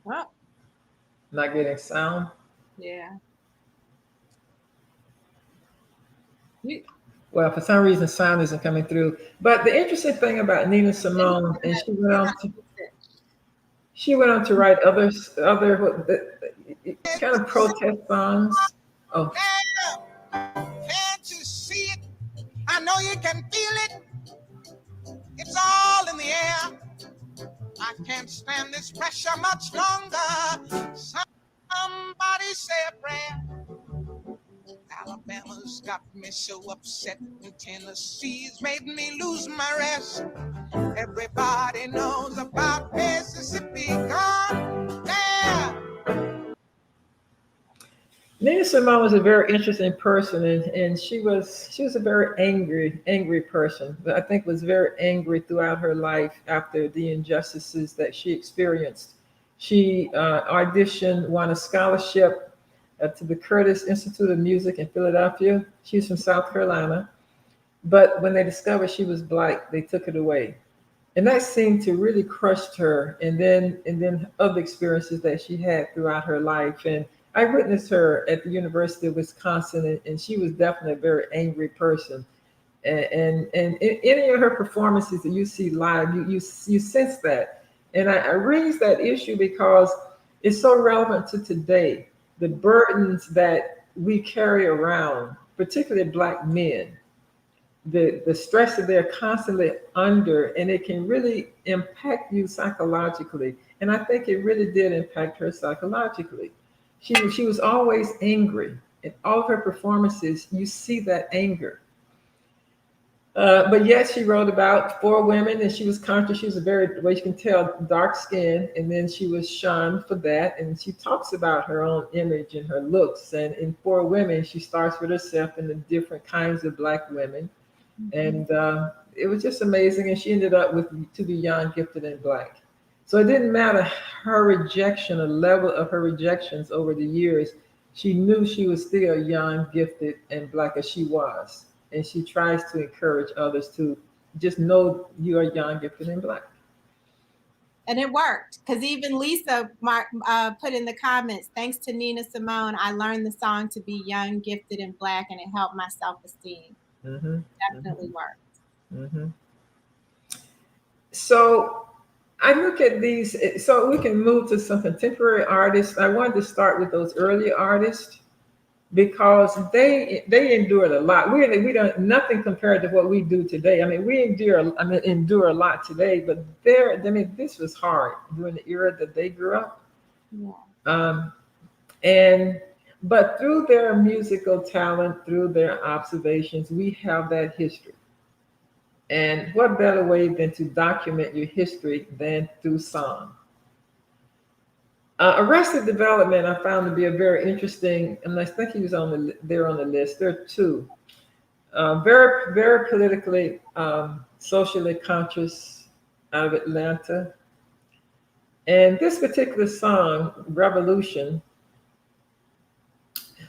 Well, Not getting sound. yeah. Well, for some reason, sound isn't coming through. But the interesting thing about Nina Simone, and she went on to write other kind of protest songs. Oh. Can't you see it? I know you can feel it. It's all in the air. I can't stand this pressure much longer. Somebody say a prayer. Alabama's got me so upset, and Tennessee's made me lose my rest. Everybody knows about Mississippi gone there. Nina Simone was a very interesting person, and she was a very angry person. I think was very angry throughout her life after the injustices that she experienced. She auditioned, won a scholarship to the Curtis Institute of Music in Philadelphia. She's from South Carolina. But when they discovered she was Black, they took it away. And that seemed to really crush her. And then other experiences that she had throughout her life. And I witnessed her at the University of Wisconsin, and she was definitely a very angry person. And in any of her performances that you see live, you sense that. And I raised that issue because it's so relevant to today. The burdens that we carry around, particularly Black men, the stress that they're constantly under, and it can really impact you psychologically. And I think it really did impact her psychologically. She was always angry. In all of her performances, you see that anger. But yet she wrote about 4 women, and she was conscious. She was a very, well, you can tell, dark skin, and then she was shunned for that. And she talks about her own image and her looks. And in 4 women, she starts with herself and the different kinds of Black women. And it was just amazing. And she ended up with To Be Young, Gifted, and Black. So it didn't matter her rejection, the level of her rejections over the years. She knew she was still young, gifted, and Black as she was. And she tries to encourage others to just know you are young, gifted, and Black. And it worked, because even Lisa put in the comments, thanks to Nina Simone, I learned the song to be young, gifted, and Black, and it helped my self-esteem. Mm-hmm. Definitely worked. Mm-hmm. So I look at these, so we can move to some contemporary artists. I wanted to start with those early artists because they endured a lot. We don't, nothing compared to what we do today. I mean, we endure a lot today, but this was hard during the era that they grew up. Yeah. But through their musical talent, through their observations, we have that history. And what better way than to document your history than through song? Arrested Development I found to be a very interesting, and I think he was there on the list. There are 2. Very, very politically, socially conscious, out of Atlanta. And this particular song, Revolution,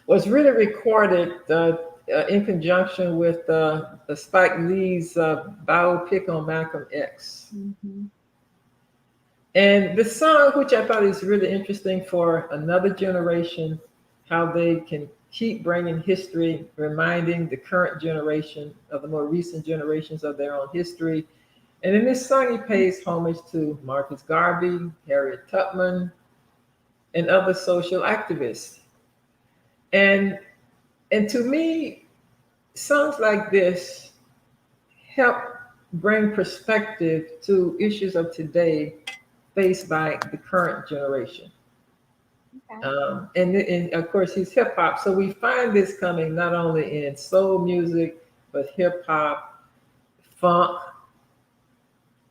was really recorded in conjunction with Spike Lee's biopic on Malcolm X. Mm-hmm. And the song, which I thought is really interesting for another generation, how they can keep bringing history, reminding the current generation of the more recent generations of their own history. And in this song, he pays homage to Marcus Garvey, Harriet Tubman, and other social activists. And to me, songs like this help bring perspective to issues of today faced by the current generation. Okay. And of course, he's hip hop. So we find this coming not only in soul music, but hip hop, funk.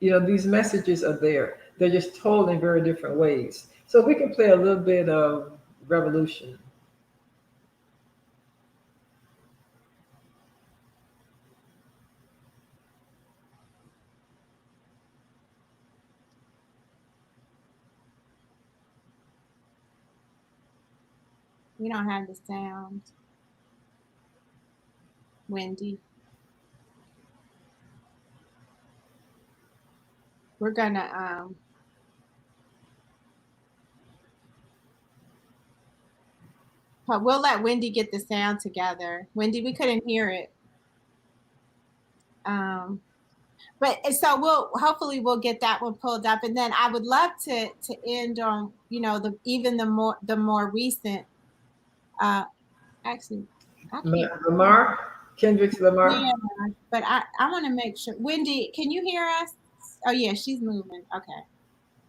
You know, these messages are there. They're just told in very different ways. So we can play a little bit of Revolution. We don't have the sound. Wendi. We're gonna but we'll let Wendi get the sound together. Wendi, we couldn't hear it. But so hopefully we'll get that one pulled up, and then I would love to end on, you know, the more recent actually Lamar, Kendrick Lamar. Yeah, but I want to make sure. Wendi, can you hear us? Oh yeah, she's moving. Okay.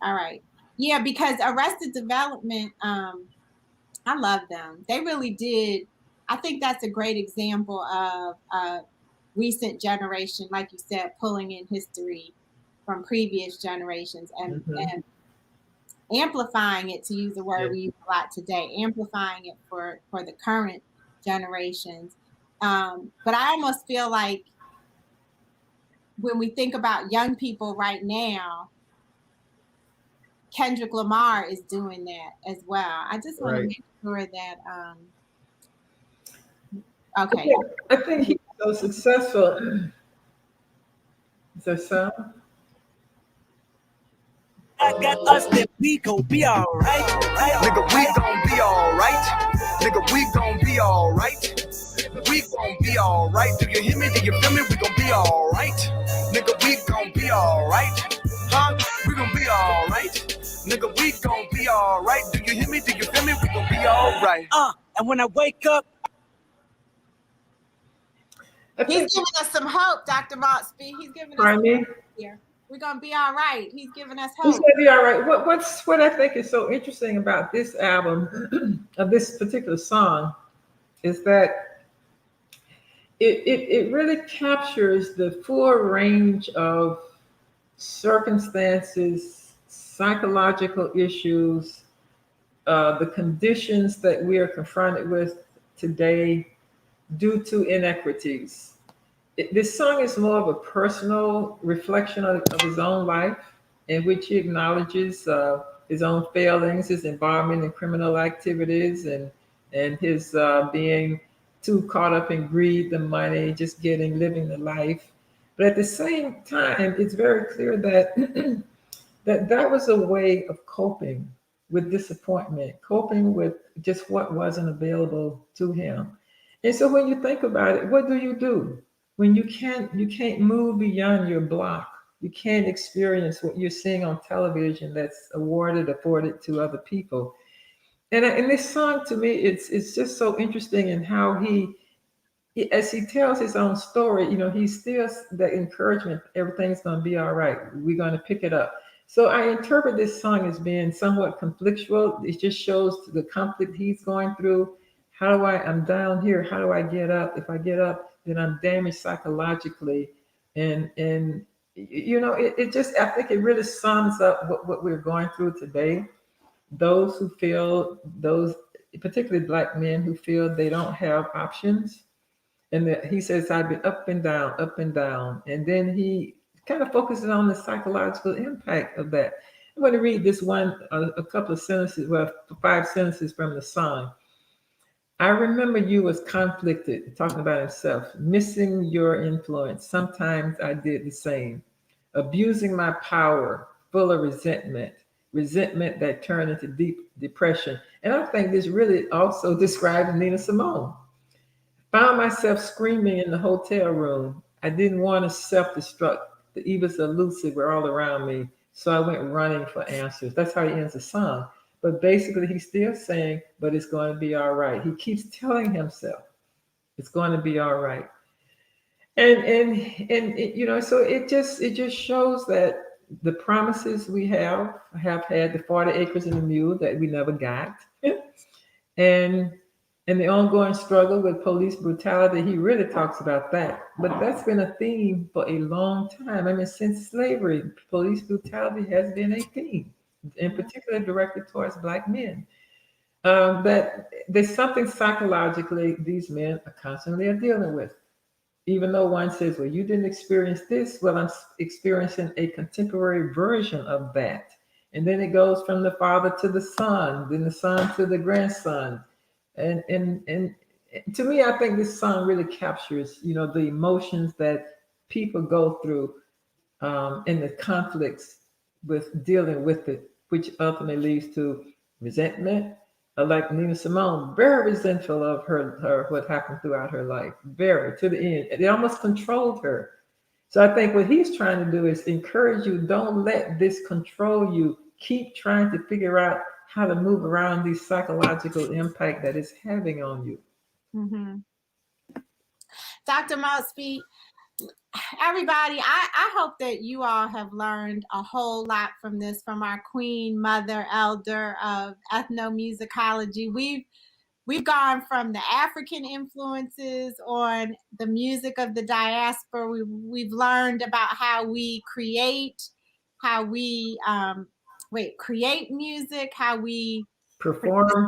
All right. Yeah, because Arrested Development, I love them. They really did. I think that's a great example of a recent generation, like you said, pulling in history from previous generations and amplifying it, to use a word we use a lot today, amplifying it for the current generations. But I almost feel like when we think about young people right now, Kendrick Lamar is doing that as well. I just want to make sure that, okay. I think he's so successful. Is there sound? I got us, then we gon' be alright. Nigga, we gon' be alright. Nigga, we gon' be alright. We gon' be alright. Do you hear me? Do you feel me? We gon' be alright. Nigga, we gon' be alright. Huh? We gon' be alright. Nigga, we gon' be alright. Do you hear me? Do you feel me? We gon' be alright. And when I wake up, he's giving us some hope, Dr. Maultsby. He's giving us some hope here. We're gonna be all right. He's giving us hope. He's gonna be all right. What I think is so interesting about this album, of this particular song, is that it really captures the full range of circumstances, psychological issues, the conditions that we are confronted with today due to inequities. This song is more of a personal reflection of his own life, in which he acknowledges his own failings, his involvement in criminal activities, and his being too caught up in greed, the money, just living the life. But at the same time, it's very clear that that was a way of coping with disappointment, coping with just what wasn't available to him. And so when you think about it, what do? When you can't move beyond your block, you can't experience what you're seeing on television that's afforded to other people. And this song, to me, it's just so interesting in how he, as he tells his own story, you know, he still that encouragement, everything's gonna be all right. We're gonna pick it up. So I interpret this song as being somewhat conflictual. It just shows the conflict he's going through. I'm down here, how do I get up? If I get up, then I'm damaged psychologically. And you know, it just, I think it really sums up what we're going through today. Those, particularly Black men who feel they don't have options. And that he says, I've been up and down, up and down. And then he kind of focuses on the psychological impact of that. I'm going to read this a couple of sentences, 5 sentences from the song. I remember you was conflicted, talking about himself, missing your influence. Sometimes I did the same, abusing my power, full of resentment. resentment that turned into deep depression. And I think this really also describes Nina Simone. Found myself screaming in the hotel room. I didn't want to self-destruct. The evils of Lucy were all around me. So I went running for answers. That's how he ends the song. But basically, he's still saying, but it's going to be all right. He keeps telling himself, it's going to be all right. And you know, so it just shows that the promises we have had, the 40 acres and a mule that we never got, and the ongoing struggle with police brutality. He really talks about that, but that's been a theme for a long time. I mean, since slavery, police brutality has been a theme, in particular directed towards Black men. That there's something psychologically these men are constantly dealing with. Even though one says, well, you didn't experience this, well, I'm experiencing a contemporary version of that. And then it goes from the father to the son, then the son to the grandson. And to me, I think this song really captures, you know, the emotions that people go through in the conflicts with dealing with it, which ultimately leads to resentment. Like Nina Simone, very resentful of her what happened throughout her life, very to the end. It almost controlled her. So I think what he's trying to do is encourage you, don't let this control you. Keep trying to figure out how to move around the psychological impact that it's having on you. Mm-hmm. Dr. Maultsby, everybody, I hope that you all have learned a whole lot from this, from our queen, mother, elder of ethnomusicology. We've gone from the African influences on the music of the diaspora. We've learned about how we create, how we create music, how we perform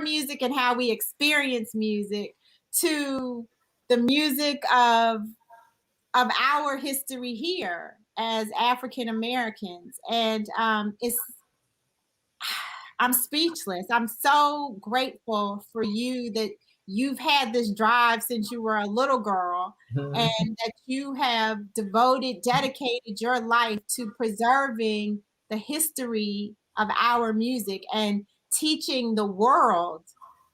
music, and how we experience music, to the music of our history here as African Americans. And I'm speechless. I'm so grateful for you that you've had this drive since you were a little girl, and that you have dedicated your life to preserving the history of our music and teaching the world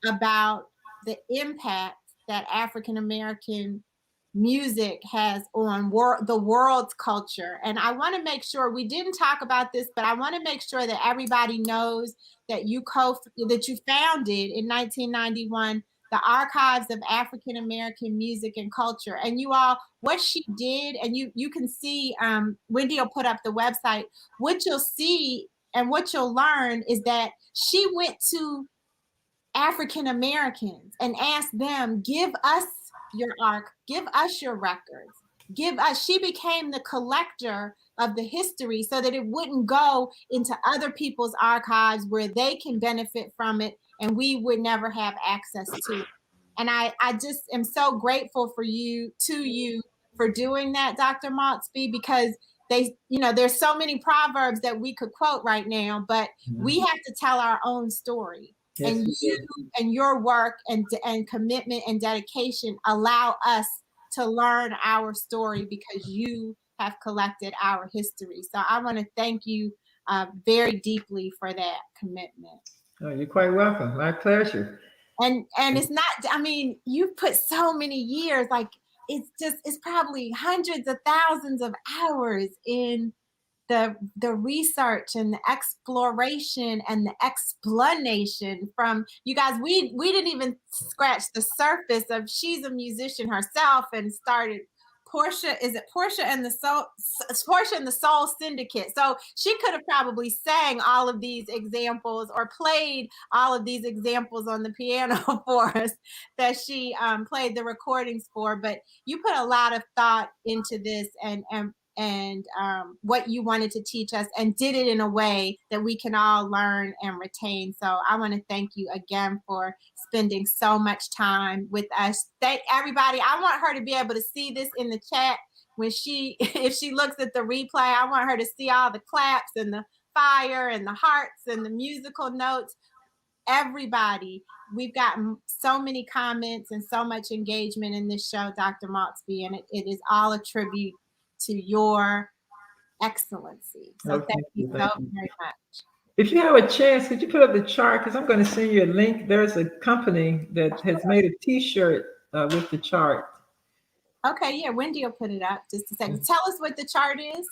about the impact that African American music has on the world's culture. And I want to make sure, we didn't talk about this, but I want to make sure that everybody knows that you founded in 1991 the Archives of African American Music and Culture. And you all, what she did, and you can see, Wendi will put up the website. What you'll see and what you'll learn is that she went to African Americans and asked them, give us your give us your records, she became the collector of the history so that it wouldn't go into other people's archives where they can benefit from it and we would never have access to it. And I just am so grateful for you for doing that, Dr. Maultsby, because there's so many proverbs that we could quote right now, but we have to tell our own story. Yes, and you and your work and commitment and dedication allow us to learn our story because you have collected our history. So I want to thank you very deeply for that commitment. Oh, you're quite welcome. My pleasure. And it's not, I mean, you've put so many years, like it's probably hundreds of thousands of hours in the research and the exploration and the explanation from you guys. We didn't even scratch the surface of, she's a musician herself and started Portia and the Soul Syndicate. So she could have probably sang all of these examples or played all of these examples on the piano for us that she played the recordings for. But you put a lot of thought into this and what you wanted to teach us, and did it in a way that we can all learn and retain. So I want to thank you again for spending so much time with us. Thank everybody. I want her to be able to see this in the chat when if she looks at the replay. I want her to see all the claps and the fire and the hearts and the musical notes. Everybody, we've gotten so many comments and so much engagement in this show, Dr. Maultsby, and it is all a tribute to your excellency. So thank you so very much. If you have a chance, could you put up the chart? Because I'm going to send you a link. There's a company that has made a T-shirt with the chart. Okay, yeah, Wendi will put it up. Just a second. Tell us what the chart is.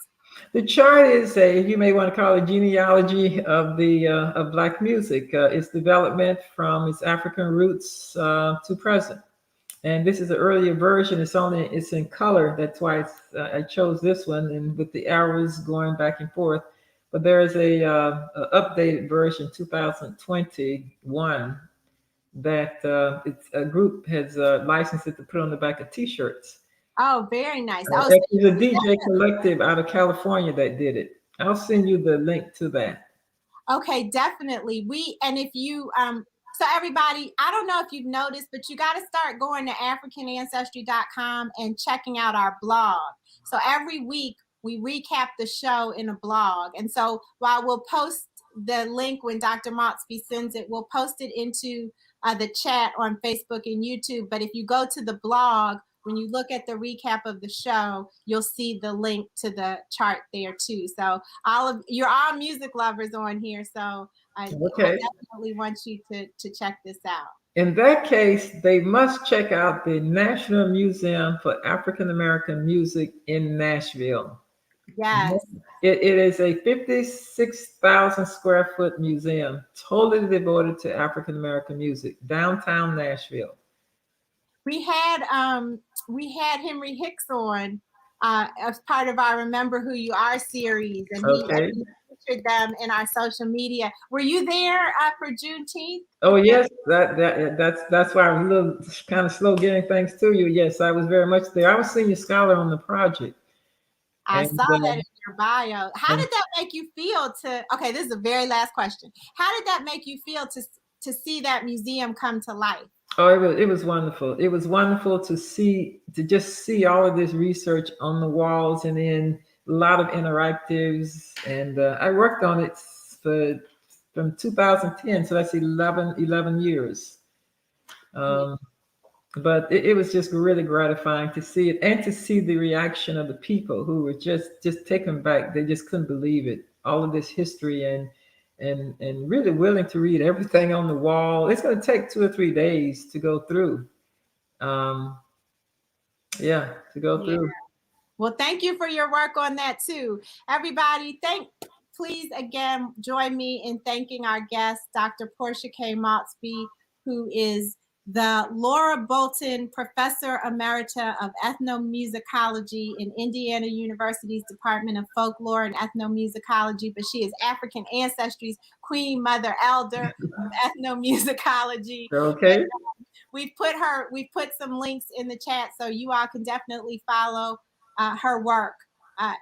The chart is you may want to call it genealogy of the of Black music. Its development from its African roots to present. And this is an earlier version. It's in color. That's why I chose this one, and with the arrows going back and forth. But there is a updated version, 2021, that it's a group has licensed it to put on the back of T-shirts. Oh, very nice. It was a DJ collective out of California that did it. I'll send you the link to that. Okay, definitely. And if you so everybody, I don't know if you've noticed, but you got to start going to AfricanAncestry.com and checking out our blog. So every week we recap the show in a blog. And so while we'll post the link when Dr. Maultsby sends it, we'll post it into the chat on Facebook and YouTube. But if you go to the blog, when you look at the recap of the show, you'll see the link to the chart there too. So you're all music lovers on here. So I definitely want you to check this out. In that case, they must check out the National Museum for African American Music in Nashville. Yes. It is a 56,000 square foot museum, totally devoted to African American music, downtown Nashville. We had Henry Hicks on as part of our Remember Who You Are series, and he featured them in our social media. Were you there for Juneteenth? Oh yes, that's why I was a little kind of slow getting things to you. Yes, I was very much there. I was senior scholar on the project. I saw that in your bio. How did that make you feel okay, this is the very last question. How did that make you feel to see that museum come to life? Oh, it was wonderful. It was wonderful to just see all of this research on the walls, and then a lot of interactives. And I worked on it from 2010, so that's 11 years. But it was just really gratifying to see it, and to see the reaction of the people who were just taken back. They just couldn't believe it. All of this history and really willing to read everything on the wall. It's going to take 2 or 3 days to go through. Through. Well, thank you for your work on that too. Everybody, please again join me in thanking our guest, Dr. Portia K. Maultsby, who is the Laura Bolton Professor Emerita of Ethnomusicology in Indiana University's Department of Folklore and Ethnomusicology, but she is African Ancestry's Queen Mother Elder of Ethnomusicology. Okay. We put some links in the chat, so you all can definitely follow her work.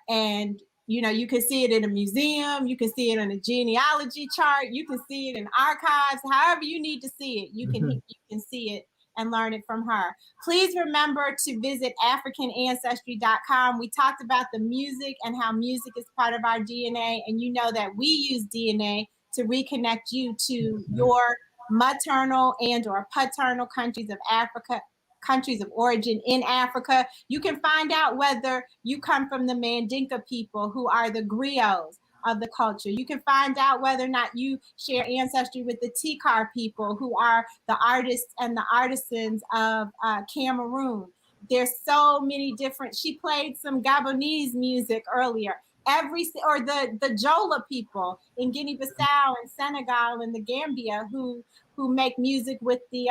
And you can see it in a museum, you can see it on a genealogy chart, you can see it in archives, however you need to see it, you can see it and learn it from her. Please remember to visit AfricanAncestry.com. We talked about the music and how music is part of our DNA, and you know that we use DNA to reconnect you to your maternal and or paternal countries of Africa, countries of origin in Africa. You can find out whether you come from the Mandinka people, who are the griots of the culture. You can find out whether or not you share ancestry with the Tikar people, who are the artists and the artisans of Cameroon. There's so many different. She played some Gabonese music earlier. The Jola people in Guinea-Bissau and Senegal and the Gambia who make music with the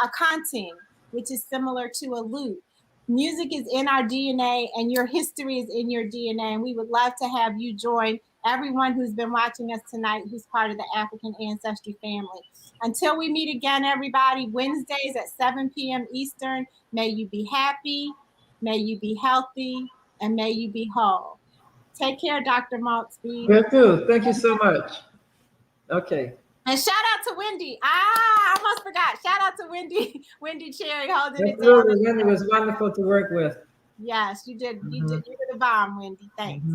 akanting, which is similar to a lute. Music is in our DNA, and your history is in your DNA, and we would love to have you join everyone who's been watching us tonight who's part of the African Ancestry family. Until we meet again, everybody, Wednesdays at 7 p.m. Eastern, may you be happy, may you be healthy, and may you be whole. Take care, Dr. Maultsby. You too. Thank you so much. Okay. And shout out to Wendi. I almost forgot. Shout out to Wendi Cherry holding it down. Wendi was wonderful to work with. Yes, you did. You were the bomb, Wendi. Thanks.